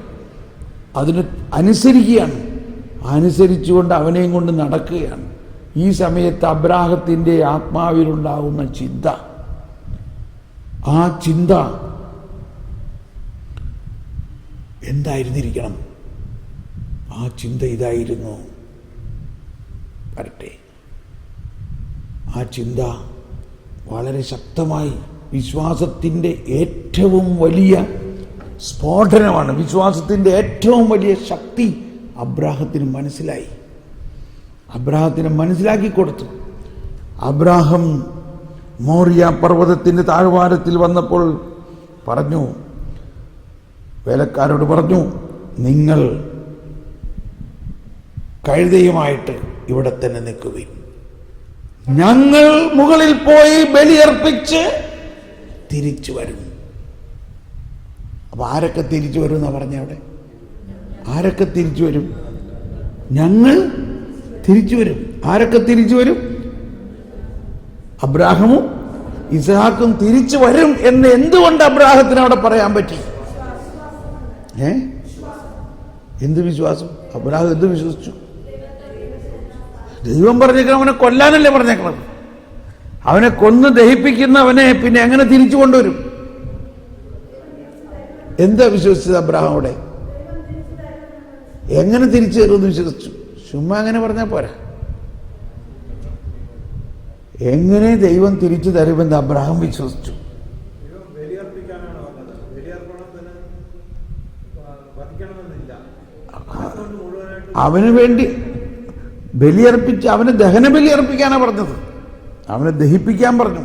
അതിന് അനുസരിക്കുകയാണ്. അനുസരിച്ചുകൊണ്ട് അവനെയും കൊണ്ട് നടക്കുകയാണ്. ഈ സമയത്ത് അബ്രാഹത്തിൻ്റെ ആത്മാവിലുണ്ടാകുന്ന ചിന്ത, ആ ചിന്ത എന്തായിരുന്നിരിക്കണം? ആ ചിന്ത ഇതായിരുന്നു. വരട്ടെ, ആ ചിന്ത വളരെ ശക്തമായി വിശ്വാസത്തിൻ്റെ ഏറ്റവും വലിയ സ്ഫോടനമാണ്. വിശ്വാസത്തിൻ്റെ ഏറ്റവും വലിയ ശക്തി അബ്രാഹത്തിന് മനസ്സിലായി. അബ്രാഹത്തിന് മനസ്സിലാക്കി കൊടുത്തു. അബ്രാഹം മോറിയ പർവ്വതത്തിൻ്റെ താഴ്വാരത്തിൽ വന്നപ്പോൾ പറഞ്ഞു, വേലക്കാരോട് പറഞ്ഞു, നിങ്ങൾ കഴുതയുമായിട്ട് ഇവിടെ തന്നെ നിൽക്കുവിൻ, ഞങ്ങൾ മുകളിൽ പോയി ബലിയർപ്പിച്ച് തിരിച്ചു വരും. അപ്പൊ ആരൊക്കെ തിരിച്ചു വരും എന്നാ പറഞ്ഞ അവിടെ? ആരൊക്കെ തിരിച്ചു വരും? ഞങ്ങൾ തിരിച്ചു വരും. ആരൊക്കെ തിരിച്ചു വരും? അബ്രാഹമും ഇസ്ഹാക്കും തിരിച്ചു വരും എന്ന് എന്തുകൊണ്ട് അബ്രാഹത്തിന് അവിടെ പറയാൻ പറ്റി? എന്ത് വിശ്വാസം? അബ്രാഹം എന്ത് വിശ്വസിച്ചു? ദൈവം പറഞ്ഞേക്കണം അവനെ കൊല്ലാനല്ലേ പറഞ്ഞേക്കണം. അവനെ കൊന്ന് ദഹിപ്പിക്കുന്നവനെ പിന്നെ എങ്ങനെ തിരിച്ചു കൊണ്ടുവരും? എന്താ വിശ്വസിച്ചത് അബ്രാഹം അവിടെ? എങ്ങനെ തിരിച്ചു തരുമെന്ന് വിശ്വസിച്ചു. ചുമ്മാ അങ്ങനെ പറഞ്ഞാൽ പോരാ. എങ്ങനെ ദൈവം തിരിച്ചു തരുമെന്ന് അബ്രാഹം വിശ്വസിച്ചു. അവന് വേണ്ടി ബലിയർപ്പിച്ച് അവന് ദഹന ബലി അർപ്പിക്കാനാണ് പറഞ്ഞത്. അവനെ ദഹിപ്പിക്കാൻ പറഞ്ഞു.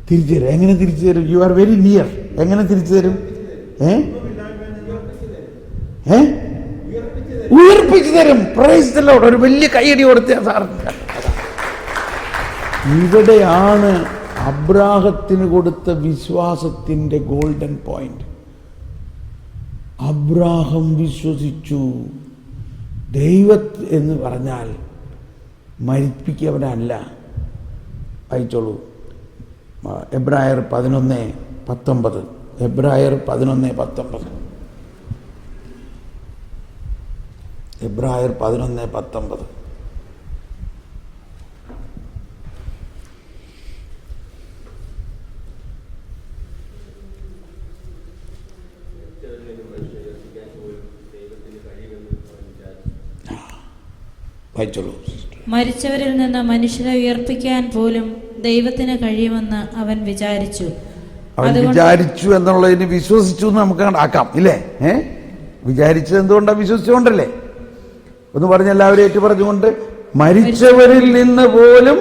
തിരിച്ചു തരും. എങ്ങനെ തിരിച്ചു തരും? You are very near. എങ്ങനെ തിരിച്ചു തരും? ഉയർപ്പിച്ചു ഉയർപ്പിച്ചു തരും. Praise the Lord. ഒരു വലിയ കൈയടി കൊടുത്ത സാറിന്. ഇവിടെയാണ് അബ്രാഹത്തിന് കൊടുത്ത വിശ്വാസത്തിന്റെ ഗോൾഡൻ പോയിന്റ്. അബ്രാഹം വിശ്വസിച്ചു. ദൈവത്തെ എന്ന് പറഞ്ഞാൽ മരിപ്പിക്കവനല്ല. വായിച്ചോളൂ, എബ്രായർ 11:19. എബ്രായർ 11:19. എബ്രായർ 11:19. വായിച്ചോളൂ. മരിച്ചവരിൽ നിന്ന് മനുഷ്യരെ ഉയർപ്പിക്കാൻ പോലും ദൈവത്തിന് കഴിയുമെന്ന് അവൻ വിചാരിച്ചു. അവൻ വിചാരിച്ചു എന്നുള്ളതിന് വിശ്വസിച്ചു എന്ന് നമുക്ക് ആക്കാം, ഇല്ലേ? വിചാരിച്ചത് എന്തുകൊണ്ടാണ്? വിശ്വസിച്ചുകൊണ്ടല്ലേ? ഒന്ന് പറഞ്ഞ എല്ലാവരും ഏറ്റു പറഞ്ഞുകൊണ്ട്, മരിച്ചവരിൽ നിന്ന് പോലും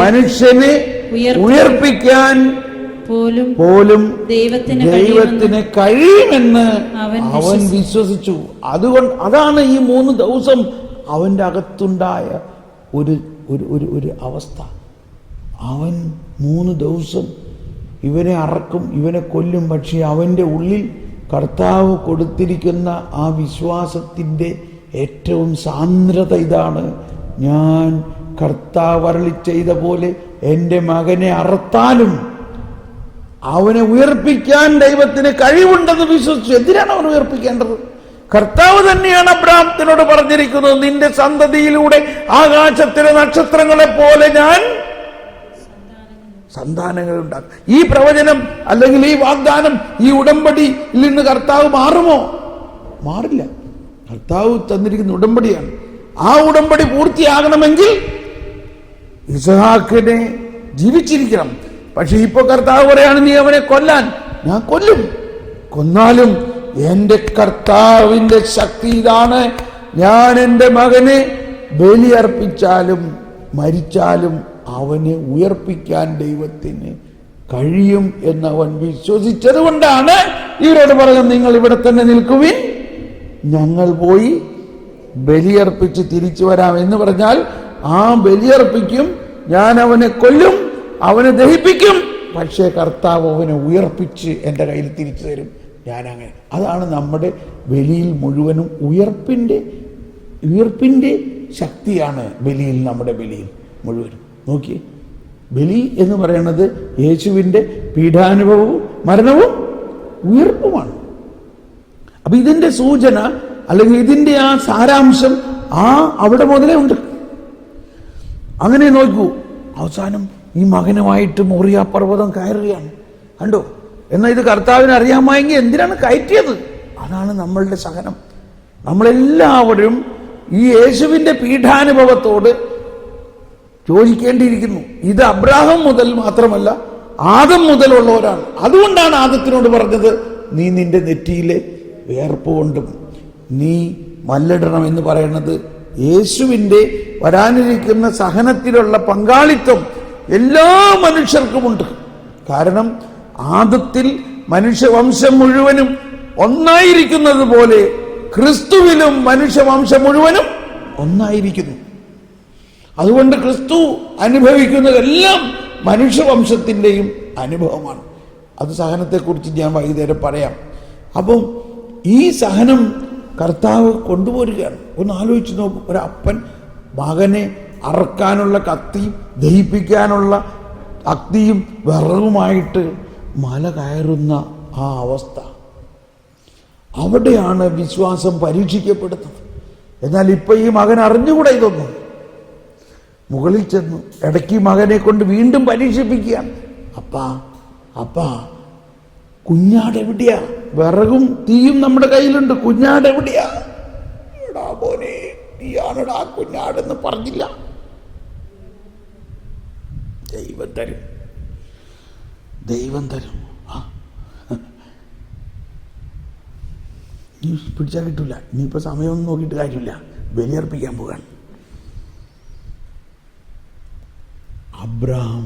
മനുഷ്യനെ ഉയർപ്പിക്കാൻ പോലും ദൈവത്തിന് കഴിയുമെന്ന് അവൻ വിശ്വസിച്ചു. അതുകൊണ്ട് അതാണ് ഈ 3 ദിവസം അവന്റെ അകത്തുണ്ടായ ഒരു അവസ്ഥ. അവൻ 3 ദിവസം ഇവനെ അറക്കും, ഇവനെ കൊല്ലും. പക്ഷെ അവന്റെ ഉള്ളിൽ കർത്താവ് കൊടുത്തിരിക്കുന്ന ആ വിശ്വാസത്തിന്റെ ഏറ്റവും സാന്ദ്രത ഇതാണ്: ഞാൻ കർത്താവ് അരുളി ചെയ്ത പോലെ എൻ്റെ മകനെ അറുത്താലും അവനെ ഉയർപ്പിക്കാൻ ദൈവത്തിന് കഴിവുണ്ടെന്ന് വിശ്വസിച്ചു. എന്തിനാണ് അവൻ ഉയർപ്പിക്കേണ്ടത്? കർത്താവ് തന്നെയാണ് അബ്രാഹത്തിനോട് പറഞ്ഞിരിക്കുന്നത്, നിന്റെ സന്തതിയിലൂടെ ആകാശത്തിലെ നക്ഷത്രങ്ങളെ പോലെ ഞാൻ സന്താനങ്ങൾ ഉണ്ടാക്കും. ഈ പ്രവചനം അല്ലെങ്കിൽ ഈ വാഗ്ദാനം, ഈ ഉടമ്പടിയിൽ നിന്ന് കർത്താവ് മാറുമോ? മാറില്ല. കർത്താവ് തന്നിരിക്കുന്ന ഉടമ്പടിയാണ്. ആ ഉടമ്പടി പൂർത്തിയാകണമെങ്കിൽ ഇസ്ഹാക്കിനെ ജീവിച്ചിരിക്കണം. പക്ഷെ ഇപ്പൊ കർത്താവ് പറയാണ്, നീ അവനെ കൊല്ലാൻ. ഞാൻ കൊല്ലും. കൊന്നാലും എന്റെ കർത്താവിന്റെ ശക്തി ഇതാണ്: ഞാൻ എൻ്റെ മകനെ ബലിയർപ്പിച്ചാലും മരിച്ചാലും അവനെ ഉയർപ്പിക്കാൻ ദൈവത്തിന് കഴിയും എന്നവൻ വിശ്വസിച്ചത് കൊണ്ടാണ് ഇവരോട് പറയുന്നത്, നിങ്ങൾ ഇവിടെ തന്നെ നിൽക്കുവിൻ, ഞങ്ങൾ പോയി ബലിയർപ്പിച്ച് തിരിച്ചു വരാം. എന്ന് പറഞ്ഞാൽ ആ ബലിയർപ്പിക്കും, ഞാൻ അവനെ കൊല്ലും, അവനെ ദഹിപ്പിക്കും, പക്ഷേ കർത്താവ് അവനെ ഉയർപ്പിച്ച് എൻ്റെ കയ്യിൽ തിരിച്ചു തരും. ഞാനങ്ങനെ. അതാണ് നമ്മുടെ ബലിയിൽ മുഴുവനും. ഉയർപ്പിൻ്റെ ശക്തിയാണ് ബലിയിൽ, നമ്മുടെ ബലിയിൽ മുഴുവനും. നോക്കി, ബലി എന്ന് പറയുന്നത് യേശുവിൻ്റെ പീഡാനുഭവവും മരണവും ഉയർപ്പുമാണ്. അപ്പൊ ഇതിന്റെ സൂചന അല്ലെങ്കിൽ ഇതിന്റെ ആ സാരാംശം അവിടെ മുതലേ ഉണ്ട്. അങ്ങനെ നോക്കൂ, അവസാനം ഈ മകനുമായിട്ട് മോറിയ പർവ്വതം കയറുകയാണ്. കണ്ടോ? എന്നാൽ ഇത് കർത്താവിന് അറിയാമെങ്കിൽ എന്തിനാണ് കയറ്റിയത്? അതാണ് നമ്മളുടെ സഹനം. നമ്മളെല്ലാവരും ഈ യേശുവിന്റെ പീഠാനുഭവത്തോട് യോജിക്കേണ്ടിയിരിക്കുന്നു. ഇത് അബ്രാഹം മുതൽ മാത്രമല്ല, ആദം മുതലുള്ളവരാണ്. അതുകൊണ്ടാണ് ആദത്തിനോട് പറഞ്ഞത്, നീ നിന്റെ നെറ്റിയിലെ വിയർപ്പ് കൊണ്ടും നീ മല്ലിടണം എന്ന് പറയുന്നത്. യേശുവിൻ്റെ വരാനിരിക്കുന്ന സഹനത്തിലുള്ള പങ്കാളിത്തം എല്ലാ മനുഷ്യർക്കുമുണ്ട്. കാരണം ആദത്തിൽ മനുഷ്യവംശം മുഴുവനും ഒന്നായിരിക്കുന്നത് പോലെ ക്രിസ്തുവിലും മനുഷ്യവംശം മുഴുവനും ഒന്നായിരിക്കുന്നു. അതുകൊണ്ട് ക്രിസ്തു അനുഭവിക്കുന്നതെല്ലാം മനുഷ്യവംശത്തിൻ്റെയും അനുഭവമാണ്. അത് സഹനത്തെക്കുറിച്ച് ഞാൻ വൈകുന്നേരം പറയാം. അപ്പം ഈ സഹനം കർത്താവ് കൊണ്ടുപോരുകയാണ്. ഒന്ന് ആലോചിച്ച് നോക്കും, ഒരപ്പൻ മകനെ അറക്കാനുള്ള കത്തിയും ദഹിപ്പിക്കാനുള്ള അഗ്നിയും വിറകുമായിട്ട് മല കയറുന്ന ആ അവസ്ഥ. അവിടെയാണ് വിശ്വാസം പരീക്ഷിക്കപ്പെടുന്നത്. എന്നാൽ ഇപ്പൊ ഈ മകൻ അറിഞ്ഞുകൂടെ ഇതൊന്നും. മുകളിൽ ചെന്നു ഇടയ്ക്ക് മകനെ കൊണ്ട് വീണ്ടും പരീക്ഷിപ്പിക്കുകയാണ്. അപ്പാ കുഞ്ഞാടെവിടെയാ? വിറകും തീയും നമ്മുടെ കയ്യിലുണ്ട്. കുഞ്ഞാടെവിടെയാ? എടാ മോനെ, നീയാണടാ കുഞ്ഞാടെന്ന് പറഞ്ഞില്ല. ദൈവം തരും. നീ പിടിച്ചാൽ കിട്ടൂല. ഇനിയിപ്പോ സമയമൊന്നും നോക്കിയിട്ട് കാര്യമില്ല. ബലിയർപ്പിക്കാൻ പോകാൻ അബ്രഹാം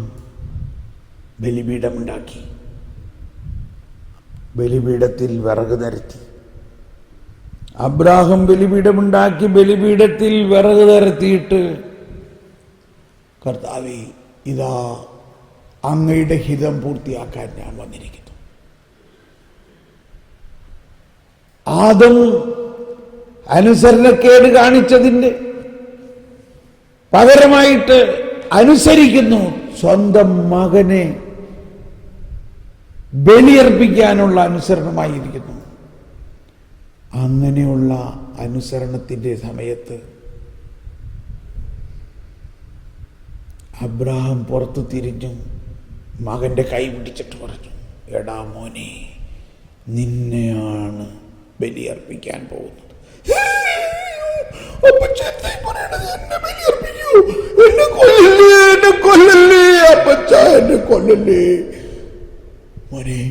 ബലിപീഠമുണ്ടാക്കി. ബലിപീഠത്തിൽ വിറക് നിരത്തി. അബ്രാഹാം ബലിപീഠമുണ്ടാക്കി ബലിപീഠത്തിൽ വിറക് നിരത്തിയിട്ട്, കർത്താവേ, ഇതാ അങ്ങയുടെ ഹിതം പൂർത്തിയാക്കാൻ ഞാൻ വന്നിരിക്കുന്നു. ആദം അനുസരണക്കേട് കാണിച്ചതിൻ്റെ പകരമായിട്ട് അനുസരിക്കുന്നു. സ്വന്തം മകനെ ബലിയർപ്പിക്കാനുള്ള അനുസരണമായിരിക്കുന്നു. അങ്ങനെയുള്ള അനുസരണത്തിൻ്റെ സമയത്ത് അബ്രാഹാം പുറത്തു തിരിഞ്ഞു മകന്റെ കൈ പിടിച്ചിട്ട് പറഞ്ഞു, എടാ മോനെ, നിന്നെയാണ് ബലിയർപ്പിക്കാൻ പോകുന്നത്. മോനെ,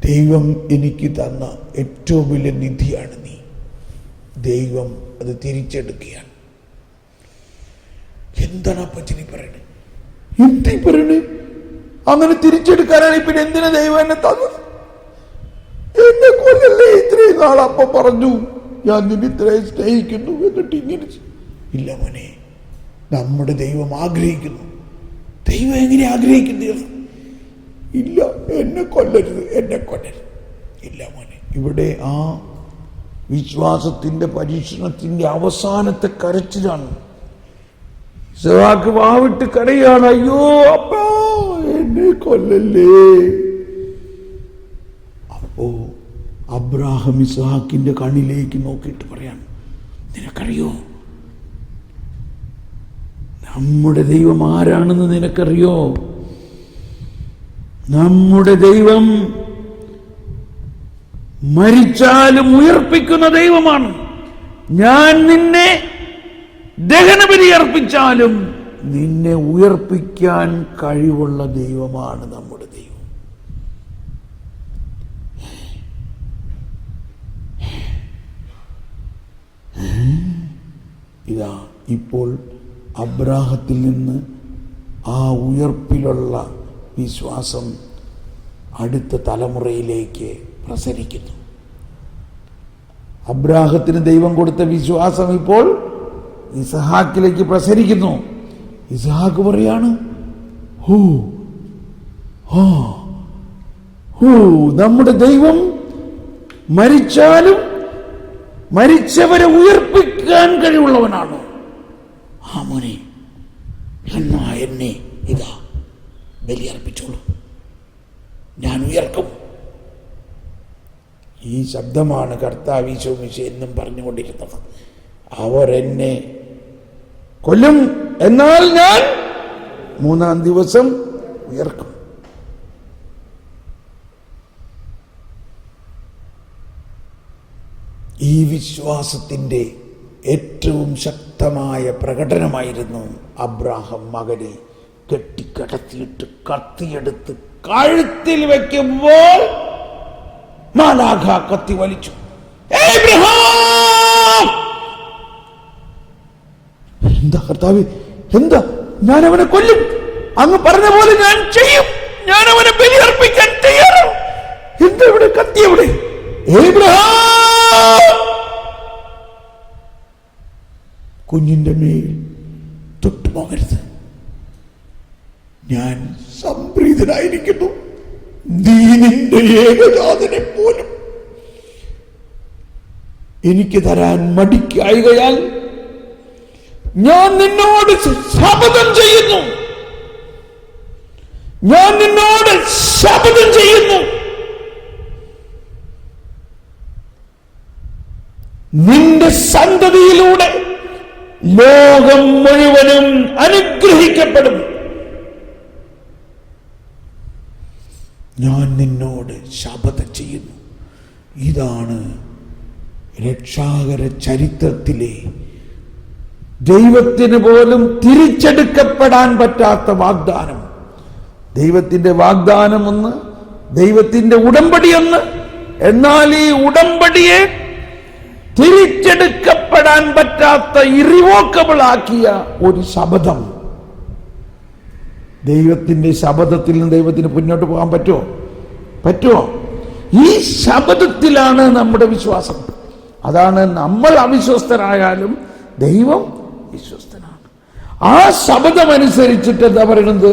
ദൈവം എനിക്ക് തന്ന ഏറ്റവും വലിയ നിധിയാണ് നീ. ദൈവം അത് തിരിച്ചെടുക്കുകയാണ്. എന്താണ് അപ്പച്ചനി പറയണേ? എന്തീ പറയണേ? അങ്ങനെ തിരിച്ചെടുക്കാനാണ്. പിന്നെ എന്തിനാ ദൈവം എന്നെ തന്നത്? എന്നെ കൊല്ലല്ലേ? ഇത്രയും നാൾ അപ്പ പറഞ്ഞു ഞാൻ നിന്നെ ഇത്രയും സ്നേഹിക്കുന്നു, എന്നിട്ട് ഇങ്ങനെ. ഇല്ല മോനെ, നമ്മുടെ ദൈവം ആഗ്രഹിക്കുന്നു. ദൈവം എങ്ങനെ ആഗ്രഹിക്കുന്നു? ഇല്ല, എന്നെ കൊല്ലരുത്, എന്നെ കൊല്ലരുത്. ഇല്ല മോനെ, ഇവിടെ ആ വിശ്വാസത്തിന്റെ പരീക്ഷണത്തിന്റെ അവസാനത്തെ കരച്ചിലാണ്. ഇസ്ഹാക്ക് വാവിട്ട് കരയാണ്, അയ്യോ അപ്പാ, എന്നെ കൊല്ലല്ലേ. അപ്പോ അബ്രാഹാം ഇസ്ഹാക്കിന്റെ കണ്ണിലേക്ക് നോക്കിയിട്ട് പറയാണ്, നിനക്കറിയോ നമ്മുടെ ദൈവം ആരാണെന്ന്? നിനക്കറിയോ? നമ്മുടെ ദൈവം മരിച്ചാലും ഉയർപ്പിക്കുന്ന ദൈവമാണ്. ഞാൻ നിന്നെ ദഹനബലി അർപ്പിച്ചാലും നിന്നെ ഉയർപ്പിക്കാൻ കഴിവുള്ള ദൈവമാണ് നമ്മുടെ ദൈവം. ഇതാ ഇപ്പോൾ അബ്രാഹത്തിൽ നിന്ന് ആ ഉയർപ്പിലുള്ള വിശ്വാസം അടുത്ത തലമുറയിലേക്ക് പ്രസരിക്കുന്നു. അബ്രാഹത്തിന് ദൈവം കൊടുത്ത വിശ്വാസം ഇപ്പോൾ ഇസ്ഹാക്കിലേക്ക് പ്രസരിക്കുന്നു. ഇസ്ഹാക്ക് പറയാണ്, നമ്മുടെ ദൈവം മരിച്ചാലും മരിച്ചവരെ ഉയർപ്പിക്കാൻ കഴിവുള്ളവനാണ്. ആ മോനെ, എന്നാ എന്നെ ഇതാ ബലിയർപ്പിച്ചോളൂ, ഞാൻ ഉയർക്കും. ഈ ശബ്ദമാണ് കർത്താവ് ഈശോ മിശിഹാ എന്നും പറഞ്ഞുകൊണ്ടിരുന്നത്. അവർ എന്നെ കൊല്ലും, എന്നാൽ ഞാൻ മൂന്നാം ദിവസം ഉയർക്കും. ഈ വിശ്വാസത്തിൻ്റെ ഏറ്റവും ശക്തമായ പ്രകടനമായിരുന്നു അബ്രാഹാം മകനെ കെട്ടിക്കടത്തിയിട്ട് കത്തിയെടുത്ത് കഴുത്തിൽ വെക്കുമ്പോൾ മാലാഖ കത്തി വലിച്ചു. എന്താ കർത്താവേ, എന്താ? ഞാൻ അവനെ കൊല്ലും, അങ്ങ് പറഞ്ഞ പോലെ ഞാൻ ചെയ്യും, ഞാൻ അവനെ ബലിയർപ്പിക്കാൻ തയ്യാറാണ്. എന്താ ഇവിടെ കത്തി? എവിടെ? കുഞ്ഞിന്റെ മേൽ തൊട്ടുപോകരുത്, ഞാൻ സംപ്രീതനായിരിക്കുന്നു. ദീനിന്റെ ഏകജാതനെ പോലും എനിക്ക് തരാൻ മടിക്കായകയാൽ ഞാൻ നിന്നോട് ശപഥം ചെയ്യുന്നു, ഞാൻ നിന്നോട് ശപഥം ചെയ്യുന്നു, നിന്റെ സന്തതിയിലൂടെ ലോകം മുഴുവനും അനുഗ്രഹിക്കപ്പെടും. ഞാൻ നിന്നോട് ശപഥം ചെയ്യുന്നു. ഇതാണ് രക്ഷാകര ചരിത്രത്തിലെ ദൈവത്തിന് പോലും തിരിച്ചെടുക്കപ്പെടാൻ പറ്റാത്ത വാഗ്ദാനം. ദൈവത്തിന്റെ വാഗ്ദാനം ഒന്ന്, ദൈവത്തിന്റെ ഉടമ്പടി ഒന്ന്. എന്നാൽ ഈ ഉടമ്പടിയെ തിരിച്ചെടുക്കപ്പെടാൻ പറ്റാത്ത ഇറിവോക്കബിൾ ആക്കിയ ഒരു ശപഥം. ദൈവത്തിന്റെ ശപഥത്തിൽ നിന്ന് ദൈവത്തിന് മുന്നോട്ട് പോകാൻ പറ്റുമോ? ഈ ശബ്ദത്തിലാണ് നമ്മുടെ വിശ്വാസം. അതാണ് നമ്മൾ അവിശ്വസ്തരായാലും ദൈവം വിശ്വസ്തനാണ്. ആ ശബ്ദമനുസരിച്ചിട്ട് എന്താ പറയുന്നത്?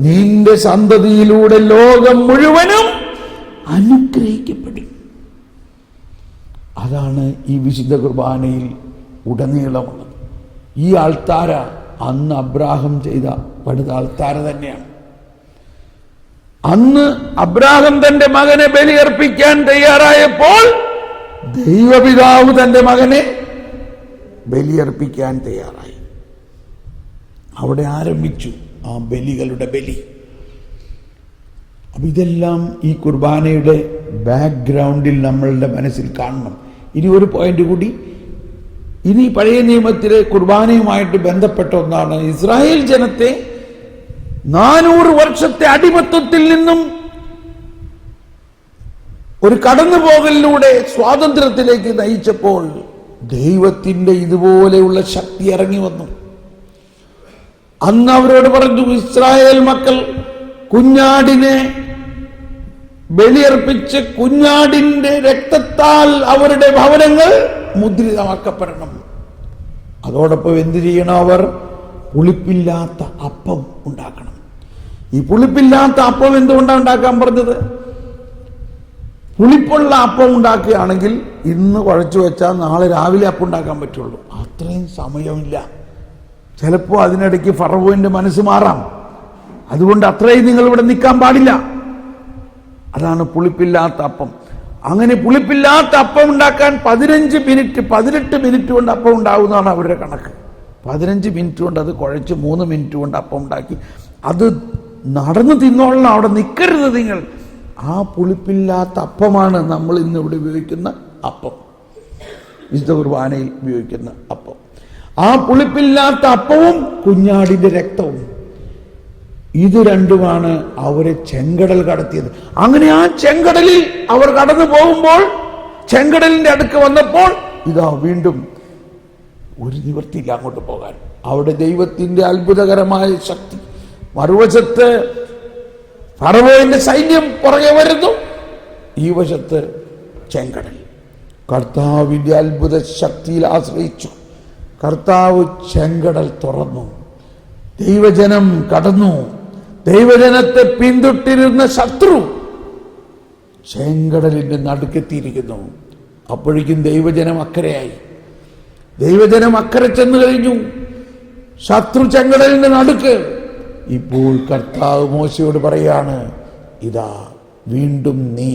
നിന്റെ സന്തതിയിലൂടെ ലോകം മുഴുവനും അനുഗ്രഹിക്കപ്പെടും. അതാണ് ഈ വിശുദ്ധ കുർബാനയിൽ ഉടനീളമുള്ളത്. ഈ ആൾത്താര അന്ന് അബ്രാഹം ചെയ്ത പടുത ആൾത്താര തന്നെയാണ്. അന്ന് അബ്രാഹം തന്റെ മകനെ ബലിയർപ്പിക്കാൻ തയ്യാറായപ്പോൾ ദൈവപിതാവ് തന്റെ മകനെ ബലിയർപ്പിക്കാൻ തയ്യാറായി. അവിടെ ആരംഭിച്ചു ആ ബലികളുടെ ബലി. അപ്പൊ ഇതെല്ലാം ഈ കുർബാനയുടെ ബാക്ക്ഗ്രൗണ്ടിൽ നമ്മളുടെ മനസ്സിൽ കാണണം. ഇനി ഒരു പോയിന്റ് കൂടി. ഇനി പഴയ നിയമത്തിലെ കുർബാനയുമായിട്ട് ബന്ധപ്പെട്ട ഒന്നാണ്. ഇസ്രായേൽ ജനത്തെ 400 വർഷത്തെ അടിമത്വത്തിൽ നിന്നും ഒരു കടന്നുപോകലിലൂടെ സ്വാതന്ത്ര്യത്തിലേക്ക് നയിച്ചപ്പോൾ ദൈവത്തിന്റെ ഇതുപോലെയുള്ള ശക്തി ഇറങ്ങി വന്നു. അന്ന് അവരോട് പറഞ്ഞു, ഇസ്രായേൽ മക്കൾ കുഞ്ഞാടിനെ ബലിയർപ്പിച്ച് കുഞ്ഞാടിന്റെ രക്തത്താൽ അവരുടെ ഭവനങ്ങൾ മുദ്രിതമാക്കപ്പെടണം. അതോടൊപ്പം എന്ത് ചെയ്യണം? അവർ പുളിപ്പില്ലാത്ത അപ്പം ഉണ്ടാക്കണം. ഈ പുളിപ്പില്ലാത്ത അപ്പം എന്തുകൊണ്ടാണ് ഉണ്ടാക്കാൻ പറഞ്ഞത്? പുളിപ്പുള്ള അപ്പം ഉണ്ടാക്കുകയാണെങ്കിൽ ഇന്ന് കുഴച്ചു വെച്ചാൽ നാളെ രാവിലെ അപ്പം ഉണ്ടാക്കാൻ പറ്റുള്ളൂ. അത്രയും സമയമില്ല. ചിലപ്പോൾ അതിനിടയ്ക്ക് ഫറവോന്റെ മനസ്സ് മാറാം. അതുകൊണ്ട് അത്രയും നിങ്ങൾ ഇവിടെ നിൽക്കാൻ പാടില്ല. അതാണ് പുളിപ്പില്ലാത്ത അപ്പം. അങ്ങനെ പുളിപ്പില്ലാത്ത അപ്പം ഉണ്ടാക്കാൻ 15 മിനിറ്റ് 18 മിനിറ്റ് കൊണ്ട് അപ്പം ഉണ്ടാവുന്നതാണ് അവരുടെ കണക്ക്. 15 മിനിറ്റ് കൊണ്ട് അത് കുഴച്ച് 3 മിനിറ്റ് കൊണ്ട് അപ്പം ഉണ്ടാക്കി. അത് നടന്നു തിന്നോളണം, അവിടെ നിൽക്കരുത് നിങ്ങൾ. ആ പുളിപ്പില്ലാത്ത അപ്പമാണ് നമ്മൾ ഇന്ന് ഇവിടെ ഉപയോഗിക്കുന്ന അപ്പം, വിശുദ്ധ കുർബാനയിൽ ഉപയോഗിക്കുന്ന അപ്പം. ആ പുളിപ്പില്ലാത്ത അപ്പവും കുഞ്ഞാടിന്റെ രക്തവും, ഇത് രണ്ടുമാണ് അവരെ ചെങ്കടൽ കടത്തിയത്. അങ്ങനെ ആ ചെങ്കടലിൽ അവർ കടന്നു പോകുമ്പോൾ, ചെങ്കടലിന്റെ അടുക്ക് വന്നപ്പോൾ ഇതാ വീണ്ടും ഒരു നിവൃത്തിയില്ല അങ്ങോട്ട് പോകാൻ. അവിടെ ദൈവത്തിന്റെ അത്ഭുതകരമായ ശക്തി. മറുവശത്ത് ഫറവോന്റെ സൈന്യം പുറകെ വരുന്നു, ഈ വശത്ത് ചെങ്കടൽ. കർത്താവിന്റെ അത്ഭുത ശക്തിയിൽ ആശ്രയിച്ചു. കർത്താവ് ചെങ്കടൽ തുറന്നു, ദൈവജനം കടന്നു. ദൈവജനത്തെ പിന്തുടരുന്ന ശത്രു ചെങ്കടലിന്റെ നടുക്കെത്തിയിരിക്കുന്നു. അപ്പോഴേക്കും ദൈവജനം അക്കരയായി. ദൈവജനം അക്കരെ ചെന്ന് കഴിഞ്ഞു. ശത്രു ചെങ്കടലിന്റെ നടുക്ക്. ഇപ്പോൾ കർത്താവ് മോശയോട് പറയാണ്, ഇതാ വീണ്ടും നീ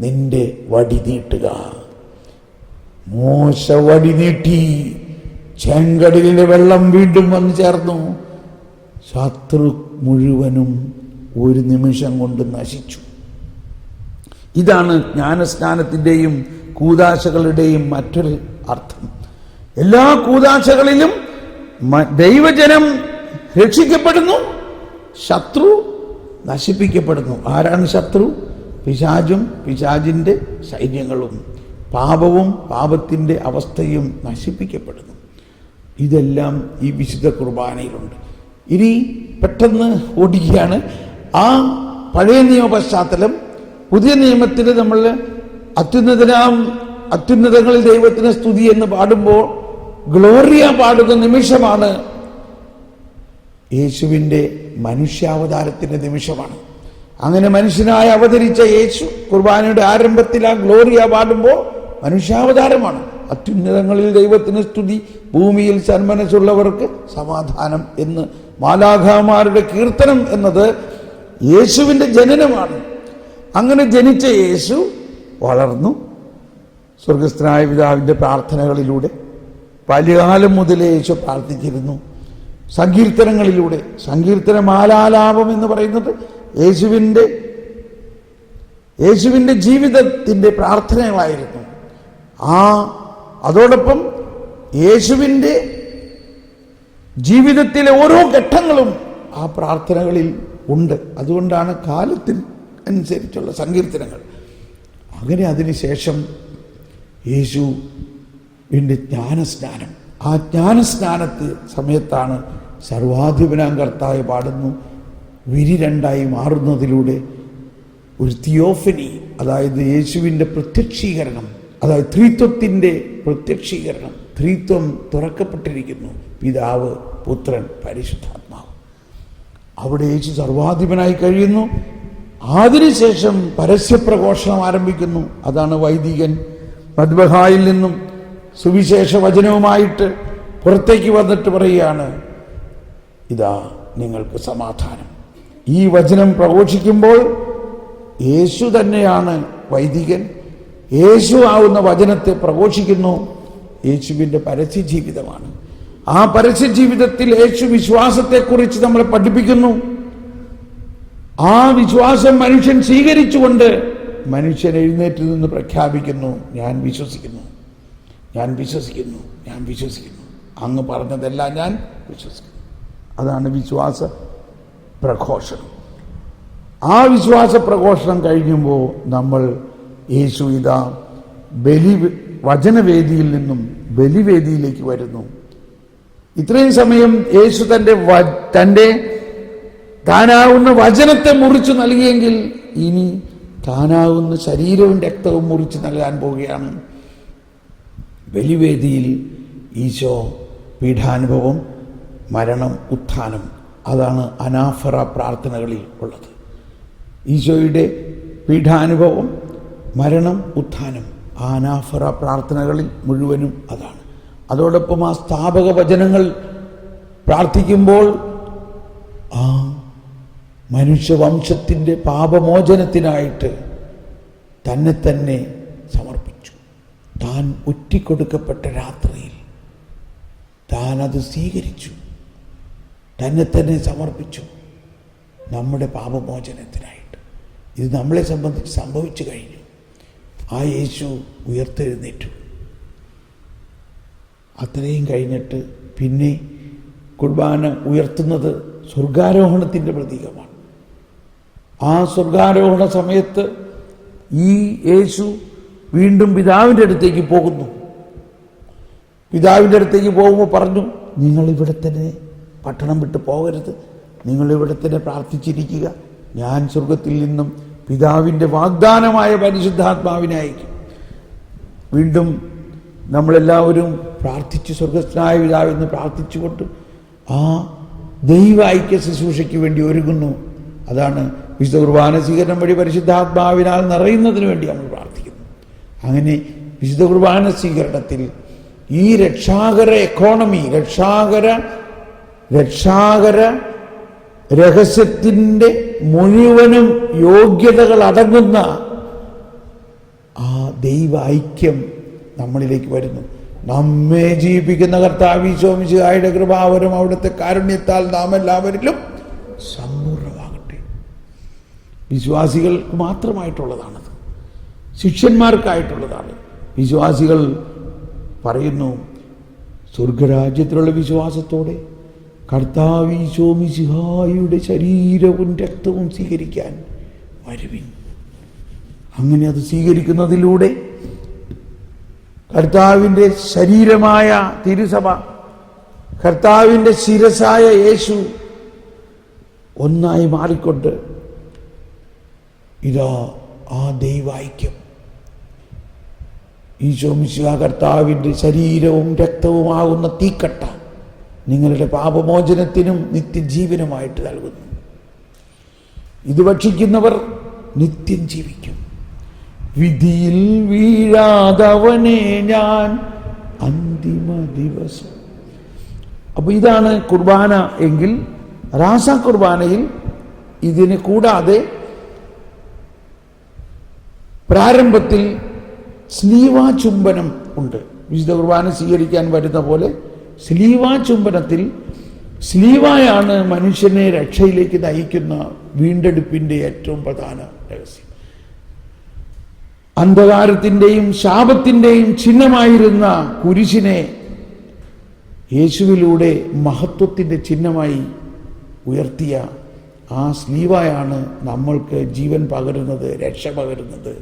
നിന്റെ വടി നീട്ടുക. മോശ വടി നീട്ടി. ചെങ്കടലിലെ വെള്ളം വീണ്ടും വന്നു ചേർന്നു. ശത്രു മുഴുവനും ഒരു നിമിഷം കൊണ്ട് നശിച്ചു. ഇതാണ് ജ്ഞാനസ്നാനത്തിൻ്റെയും കൂദാശകളുടെയും മറ്റൊരു അർത്ഥം. എല്ലാ കൂദാശകളിലും ദൈവജനം രക്ഷിക്കപ്പെടുന്നു, ശത്രു നശിപ്പിക്കപ്പെടുന്നു. ആരാണ് ശത്രു? പിശാചും പിശാചിൻ്റെ സൈന്യങ്ങളും. പാപവും പാപത്തിൻ്റെ അവസ്ഥയും നശിപ്പിക്കപ്പെടുന്നു. ഇതെല്ലാം ഈ വിശുദ്ധ കുർബാനയിലുണ്ട്. ഇനി പെട്ടെന്ന് ഓടിക്കുകയാണ്. ആ പഴയ നിയമ പശ്ചാത്തലം പുതിയ നിയമത്തിൽ നമ്മൾ അത്യുന്നതങ്ങളിൽ ദൈവത്തിന് സ്തുതി എന്ന് പാടുമ്പോൾ ഗ്ലോറിയ പാടുന്ന നിമിഷമാണ് യേശുവിൻ്റെ മനുഷ്യാവതാരത്തിൻ്റെ നിമിഷമാണ്. അങ്ങനെ മനുഷ്യനായി അവതരിച്ച യേശു കുർബാനയുടെ ആരംഭത്തിൽ ആ ഗ്ലോറിയ പാടുമ്പോൾ മനുഷ്യാവതാരമാണ്. അത്യുന്നതങ്ങളിൽ ദൈവത്തിന് സ്തുതി, ഭൂമിയിൽ സന്മനസ്സുള്ളവർക്ക് സമാധാനം എന്ന് മാലാഖമാരുടെ കീർത്തനം എന്നത് യേശുവിൻ്റെ ജനനമാണ്. അങ്ങനെ ജനിച്ച യേശു വളർന്നു. സ്വർഗസ്ഥനായ പിതാവിൻ്റെ പ്രാർത്ഥനകളിലൂടെ ബാല്യകാലം മുതലേ യേശു പ്രാർത്ഥിച്ചിരുന്നു. സങ്കീർത്തനങ്ങളിലൂടെ, സങ്കീർത്തനമാലാലാപം എന്ന് പറയുന്നത് യേശുവിൻ്റെ ജീവിതത്തിൻ്റെ പ്രാർത്ഥനകളായിരുന്നു. അതോടൊപ്പം യേശുവിൻ്റെ ജീവിതത്തിലെ ഓരോ ഘട്ടങ്ങളും ആ പ്രാർത്ഥനകളിൽ ഉണ്ട്. അതുകൊണ്ടാണ് കാലത്തിന് അനുസരിച്ചുള്ള സങ്കീർത്തനങ്ങൾ. അങ്ങനെ അതിനുശേഷം യേശുവിൻ്റെ ജ്ഞാനസ്നാനം. ആ ജ്ഞാനസ്നാനത്ത് സമയത്താണ് സർവാധിപനാം കർത്താവ് പാടുന്നു, വിരി രണ്ടായി മാറുന്നതിലൂടെ ഒരു തിയോഫനി, അതായത് യേശുവിൻ്റെ പ്രത്യക്ഷീകരണം, അതായത് ത്രിത്വത്തിൻ്റെ പ്രത്യക്ഷീകരണം. ത്രിത്വം തുറക്കപ്പെട്ടിരിക്കുന്നു, പിതാവ്, പുത്രൻ, പരിശുദ്ധാത്മാവ്. അവിടെ യേശു സർവാധിപനായി കഴിയുന്നു. അതിനുശേഷം പരസ്യപ്രഘോഷണം ആരംഭിക്കുന്നു. അതാണ് വൈദികൻ മദ്ബഹായിൽ നിന്നും സുവിശേഷ വചനവുമായിട്ട് പുറത്തേക്ക് വന്നിട്ട് പറയുകയാണ്, ഇതാ നിങ്ങൾക്ക് സമാധാനം. ഈ വചനം പ്രഘോഷിക്കുമ്പോൾ യേശു തന്നെയാണ് വൈദികൻ. യേശു ആവുന്ന വചനത്തെ പ്രഘോഷിക്കുന്നു. യേശുവിൻ്റെ പരസ്യ ജീവിതമാണ്. ആ പരസ്യ ജീവിതത്തിൽ യേശു വിശ്വാസത്തെക്കുറിച്ച് നമ്മളെ പഠിപ്പിക്കുന്നു. ആ വിശ്വാസം മനുഷ്യൻ സ്വീകരിച്ചുകൊണ്ട് മനുഷ്യൻ എഴുന്നേറ്റ് നിന്ന് പ്രഖ്യാപിക്കുന്നു, ഞാൻ വിശ്വസിക്കുന്നു, ഞാൻ വിശ്വസിക്കുന്നു, ഞാൻ വിശ്വസിക്കുന്നു, അങ്ങ് പറഞ്ഞതെല്ലാം ഞാൻ വിശ്വസിക്കുന്നു. അതാണ് വിശ്വാസ പ്രഘോഷണം. ആ വിശ്വാസ പ്രഘോഷണം കഴിയുമ്പോൾ നമ്മൾ യേശു ഇതാ വചനവേദിയിൽ നിന്നും ബലിവേദിയിലേക്ക് വരുന്നു. ഇത്രയും സമയം യേശു തൻ്റെ താനാവുന്ന വചനത്തെ മുറിച്ചു നൽകിയെങ്കിൽ ഇനി താനാവുന്ന ശരീരവും രക്തവും മുറിച്ചു നൽകാൻ പോവുകയാണ്. ബലിവേദിയിൽ ഈശോ പീഠാനുഭവം, മരണം, ഉത്ഥാനം, അതാണ് അനാഫറ പ്രാർത്ഥനകളിൽ ഉള്ളത്. ഈശോയുടെ പീഠാനുഭവം, മരണം, ഉത്ഥാനം, ആ അനാഫറ പ്രാർത്ഥനകളിൽ മുഴുവനും അതാണ്. അതോടൊപ്പം ആ സ്ഥാപക വചനങ്ങൾ പ്രാർത്ഥിക്കുമ്പോൾ ആ മനുഷ്യവംശത്തിൻ്റെ പാപമോചനത്തിനായിട്ട് തന്നെ തന്നെ സമർപ്പിച്ചു. താൻ ഒറ്റിക്കൊടുക്കപ്പെട്ട രാത്രിയിൽ താൻ അത് സ്വീകരിച്ചു, തന്നെ തന്നെ സമർപ്പിച്ചു നമ്മുടെ പാപമോചനത്തിനായിട്ട്. ഇത് നമ്മളെ സംബന്ധിച്ച് സംഭവിച്ചു കഴിഞ്ഞു. ആ യേശു ഉയർത്തെഴുന്നേറ്റു. അത്രയും കഴിഞ്ഞിട്ട് പിന്നെ കുർബാന ഉയർത്തുന്നത് സ്വർഗാരോഹണത്തിൻ്റെ പ്രതീകമാണ്. ആ സ്വർഗാരോഹണ സമയത്ത് ഈ യേശു വീണ്ടും പിതാവിൻ്റെ അടുത്തേക്ക് പോകുന്നു. പിതാവിൻ്റെ അടുത്തേക്ക് പോകുമ്പോൾ പറഞ്ഞു, നിങ്ങൾ ഇവിടെ തന്നെ പട്ടണം വിട്ട് പോകരുത്, നിങ്ങളിവിടെ തന്നെ പ്രാർത്ഥിച്ചിരിക്കുക. ഞാൻ സ്വർഗത്തിൽ നിന്നും പിതാവിൻ്റെ വാഗ്ദാനമായ പരിശുദ്ധാത്മാവിനെ അയക്കും. വീണ്ടും നമ്മളെല്ലാവരും പ്രാർത്ഥിച്ച് സ്വർഗസ്ഥനായ പിതാവെന്ന് പ്രാർത്ഥിച്ചുകൊണ്ട് ആ ദൈവ ഐക്യ ശുശ്രൂഷയ്ക്ക് വേണ്ടി ഒരുങ്ങുന്നു. അതാണ് വിശുദ്ധ കുർബാന സ്വീകരണം വഴി പരിശുദ്ധാത്മാവിനാൽ നിറയുന്നതിന് വേണ്ടി നമ്മൾ പ്രാർത്ഥിക്കുന്നു. അങ്ങനെ വിശുദ്ധ കുർബാന സ്വീകരണത്തിൽ ഈ രക്ഷാകര എക്കോണമി, രക്ഷാകര രഹസ്യത്തിൻ്റെ മുഴുവനും യോഗ്യതകൾ അടങ്ങുന്ന ആ ദൈവ ഐക്യം നമ്മളിലേക്ക് വരുന്നു. നമ്മെ ജീവിപ്പിക്കുന്ന കർത്താവ് ഈശോ മിശിഹായുടെ കൃപാവരം അവിടുത്തെ കാരുണ്യത്താൽ നാം എല്ലാവരിലും സമ്പൂർണ്ണമാകട്ടെ. വിശ്വാസികൾക്ക് മാത്രമായിട്ടുള്ളതാണത്, ശിഷ്യന്മാർക്കായിട്ടുള്ളതാണ്. വിശ്വാസികൾ പറയുന്നു, സ്വർഗരാജ്യത്തിലുള്ള വിശ്വാസത്തോടെ കർത്താവ് ഈശോ മിശിഹായുടെ ശരീരവും രക്തവും സ്വീകരിക്കാൻ വരുവിൻ. അങ്ങനെ അത് സ്വീകരിക്കുന്നതിലൂടെ കർത്താവിൻ്റെ ശരീരമായ തിരുസഭ, കർത്താവിൻ്റെ ശിരസായ യേശു ഒന്നായി മാറിക്കൊണ്ട് ഇതാ ആ ദൈവൈക്യം, ഈശോ മിശിഹാ കർത്താവിൻ്റെ ശരീരവും രക്തവുമാകുന്ന തീക്കട്ട നിങ്ങളുടെ പാപമോചനത്തിനും നിത്യജീവനുമായിട്ട് നൽകുന്നു. ഇത് ഭക്ഷിക്കുന്നവർ നിത്യം ജീവിക്കും. വിധിയിൽ വീഴാതവനെ ഞാൻ അന്തിമ ദിവസം. അപ്പോൾ ഇതാണ് കുർബാന എങ്കിൽ, റാസ കുർബാനയിൽ ഇതിന് കൂടാതെ പ്രാരംഭത്തിൽ സ്ലീവാ ചുംബനം ഉണ്ട്. വിശുദ്ധ കുർബാന സ്വീകരിക്കാൻ വരുന്ന പോലെ സ്ലീവാ ചുംബനത്തിൽ സ്ലീവായാണ് മനുഷ്യനെ രക്ഷയിലേക്ക് നയിക്കുന്ന വീണ്ടെടുപ്പിൻ്റെ ഏറ്റവും പ്രധാന രഹസ്യം. അന്ധകാരത്തിൻ്റെയും ശാപത്തിൻ്റെയും ചിഹ്നമായിരുന്ന കുരിശിനെ യേശുവിലൂടെ മഹത്വത്തിൻ്റെ ചിഹ്നമായി ഉയർത്തിയ ആ സ്ലീവായാണ് നമ്മൾക്ക് ജീവൻ പകരുന്നത്, രക്ഷ പകരുന്നത്.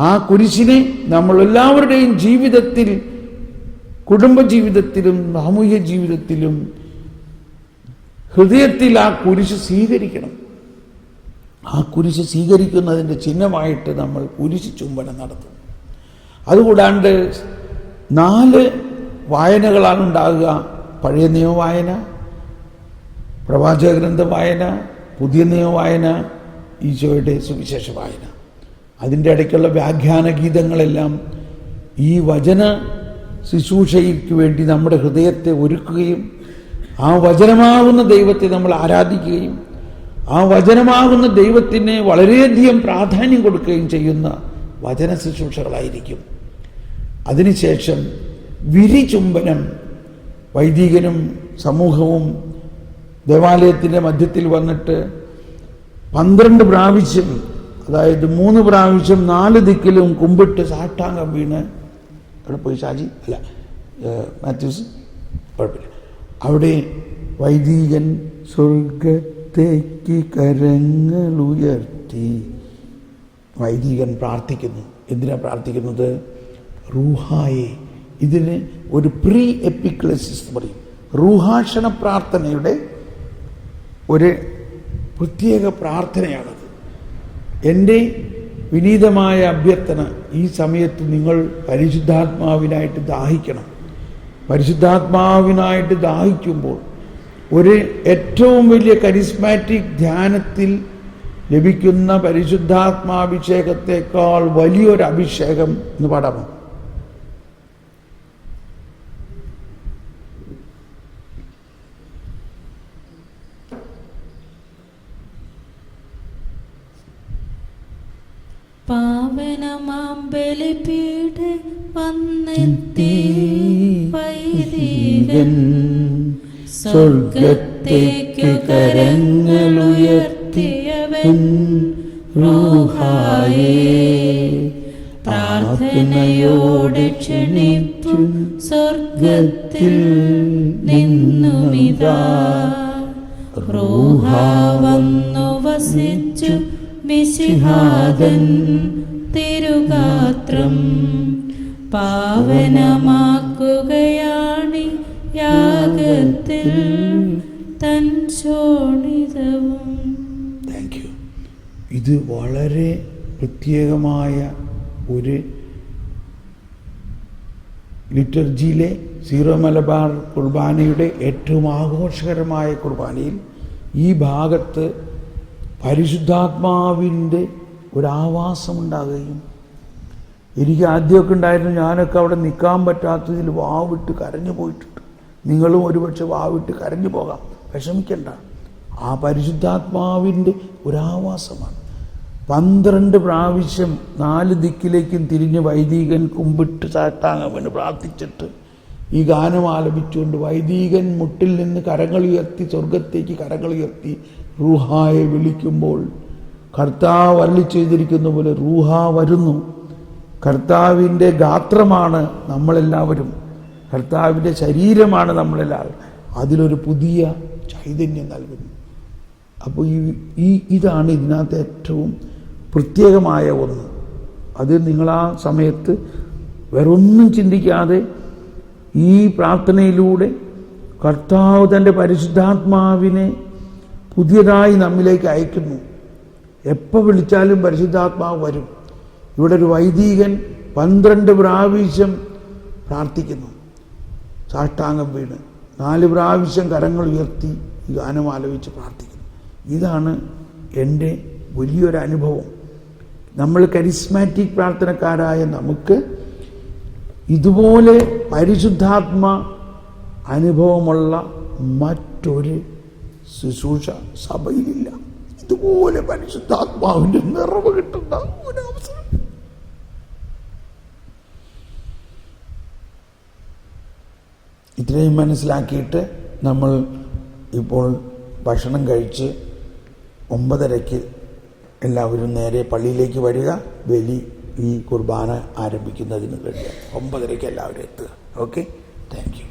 ആ കുരിശിനെ നമ്മൾ എല്ലാവരുടെയും ജീവിതത്തിൽ, കുടുംബജീവിതത്തിലും സാമൂഹ്യ ജീവിതത്തിലും ഹൃദയത്തിൽ ആ കുരിശ് സ്വീകരിക്കണം. ആ കുരിശ് സ്വീകരിക്കുന്നതിൻ്റെ ചിഹ്നമായിട്ട് നമ്മൾ കുരിശ് ചുംബനം നടത്തും. അതുകൂടാണ്ട് 4 വായനകളാണ് ഉണ്ടാകുക. പഴയ നിയമ വായന, പ്രവാചക ഗ്രന്ഥ വായന, പുതിയ നിയമ വായന, ഈശോയുടെ സുവിശേഷ വായന. അതിൻ്റെ ഇടയ്ക്കുള്ള വ്യാഖ്യാന ഗീതങ്ങളെല്ലാം ഈ വചന ശുശ്രൂഷയ്ക്ക് വേണ്ടി നമ്മുടെ ഹൃദയത്തെ ഒരുക്കുകയും ആ വചനമാകുന്ന ദൈവത്തെ നമ്മൾ ആരാധിക്കുകയും ആ വചനമാകുന്ന ദൈവത്തിന് വളരെയധികം പ്രാധാന്യം കൊടുക്കുകയും ചെയ്യുന്ന വചന ശുശ്രൂഷകളായിരിക്കും. അതിനുശേഷം വിരിചുംബനം, വൈദികനും സമൂഹവും ദേവാലയത്തിൻ്റെ മധ്യത്തിൽ വന്നിട്ട് 12 പ്രാവശ്യം, അതായത് 3 പ്രാവശ്യം 4 ദിക്കിലും കുമ്പിട്ട് സാഷ്ടാംഗം വീണ്, അവിടെ പോയി ഷാജി അല്ല മാത്യൂസ് കുഴപ്പമില്ല, അവിടെ വൈദികൻ സ്വർഗത്തേക്ക് കരങ്ങളുയർത്തി വൈദികൻ പ്രാർത്ഥിക്കുന്നു. എന്തിനാണ് പ്രാർത്ഥിക്കുന്നത്? റൂഹായെ. ഇതിന് ഒരു പ്രീ എപ്പിക്ലസിസ് പറയും. റൂഹാഷണ പ്രാർത്ഥനയുടെ ഒരു പ്രത്യേക പ്രാർത്ഥനയാണത്. എൻ്റെ വിനീതമായ അഭ്യർത്ഥന, ഈ സമയത്ത് നിങ്ങൾ പരിശുദ്ധാത്മാവിനായിട്ട് ദാഹിക്കണം. പരിശുദ്ധാത്മാവിനായിട്ട് ദാഹിക്കുമ്പോൾ ഒരു ഏറ്റവും വലിയ കരിസ്മാറ്റിക് ധ്യാനത്തിൽ ലഭിക്കുന്ന പരിശുദ്ധാത്മാഭിഷേകത്തെക്കാൾ വലിയൊരു അഭിഷേകം എന്ന് പാടാമോ? പാവനമാം ബലിപീഠ വന്നെത്തി വൈദികൻ സ്വർഗത്തേക്കു കരങ്ങളുയർത്തിയവൻ റൂഹായേ. പ്രാർത്ഥനയോടെ ക്ഷണിച്ചു സ്വർഗത്തിൽ നിന്നുമിതാ റൂഹ വന്നു വസിച്ചു മിശിഹാദൻ തിരുഗാത്രം പാവനമാക്കുകയാണി യാഗത്തിൽ തൻ ശോണിതവും. Thank you. ഇത് വളരെ പ്രത്യേകമായ ഒരു ലിറ്റർജിയിലെ സീറോ മലബാർ കുർബാനയുടെ ഏറ്റവും ആഘോഷകരമായ കുർബാനയിൽ ഈ ഭാഗത്ത് പരിശുദ്ധാത്മാവിൻ്റെ ഒരാവാസമുണ്ടാകുകയും, എനിക്ക് ആദ്യമൊക്കെ ഉണ്ടായിരുന്നു, ഞാനൊക്കെ അവിടെ നിൽക്കാൻ പറ്റാത്തതിൽ വാവിട്ട് കരഞ്ഞു പോയിട്ടുണ്ട്. നിങ്ങളും ഒരുപക്ഷെ വാവിട്ട് കരഞ്ഞു പോകാം, വിഷമിക്കണ്ട. ആ പരിശുദ്ധാത്മാവിൻ്റെ ഒരാവാസമാണ്. 12 പ്രാവശ്യം 4 ദിക്കിലേക്കും തിരിഞ്ഞ് വൈദികൻ കുമ്പിട്ട് സാഷ്ടാംഗം പ്രാർത്ഥിച്ചിട്ട് ഈ ഗാനം ആലപിച്ചുകൊണ്ട് വൈദികൻ മുട്ടിൽ നിന്ന് കരങ്ങളുയർത്തി സ്വർഗത്തേക്ക് കരങ്ങളുയർത്തി റൂഹായെ വിളിക്കുമ്പോൾ കർത്താവ് അരുളി ചെയ്തിരിക്കുന്ന പോലെ റൂഹ വരുന്നു. കർത്താവിൻ്റെ ഗാത്രമാണ് നമ്മളെല്ലാവരും, കർത്താവിൻ്റെ ശരീരമാണ് നമ്മളെല്ലാവരും. അതിലൊരു പുതിയ ചൈതന്യം നൽകുന്നു. അപ്പോൾ ഇതാണ് ഇതിനകത്ത് ഏറ്റവും പ്രത്യേകമായ ഒന്ന്. അത് നിങ്ങൾ ആ സമയത്ത് വേറൊന്നും ചിന്തിക്കാതെ ഈ പ്രാർത്ഥനയിലൂടെ കർത്താവ് തൻ്റെ പരിശുദ്ധാത്മാവിനെ പുതിയതായി നമ്മിലേക്ക് അയക്കുന്നു. എപ്പോൾ വിളിച്ചാലും പരിശുദ്ധാത്മാവ് വരും. ഇവിടെ ഒരു വൈദികൻ 12 പ്രാവശ്യം പ്രാർത്ഥിക്കുന്നു, സാഷ്ടാംഗം വീണ് 4 പ്രാവശ്യം കരങ്ങൾ ഉയർത്തി ഈ ഗാനം ആലപിച്ച് പ്രാർത്ഥിക്കുന്നു. ഇതാണ് എൻ്റെ വലിയൊരു അനുഭവം. നമ്മൾ കരിസ്മാറ്റിക് പ്രാർത്ഥനക്കാരായ നമുക്ക് ഇതുപോലെ പരിശുദ്ധാത്മ അനുഭവമുള്ള മറ്റൊരു ശുശ്രൂഷ സഭയിലില്ല. ഇതുപോലെ പരിശുദ്ധാത്മാവിൻ്റെ നിറവ് കിട്ടുന്ന ഒരവസരം. ഇത്രയും മനസ്സിലാക്കിയിട്ട് നമ്മൾ ഇപ്പോൾ ഭക്ഷണം കഴിച്ച് 9:30 എല്ലാവരും നേരെ പള്ളിയിലേക്ക് വരിക. ബലി ഈ കുർബാന ആരംഭിക്കുന്നതിന് വേണ്ടി 9:30 എല്ലാവരും എത്തുക. Okay, thank you.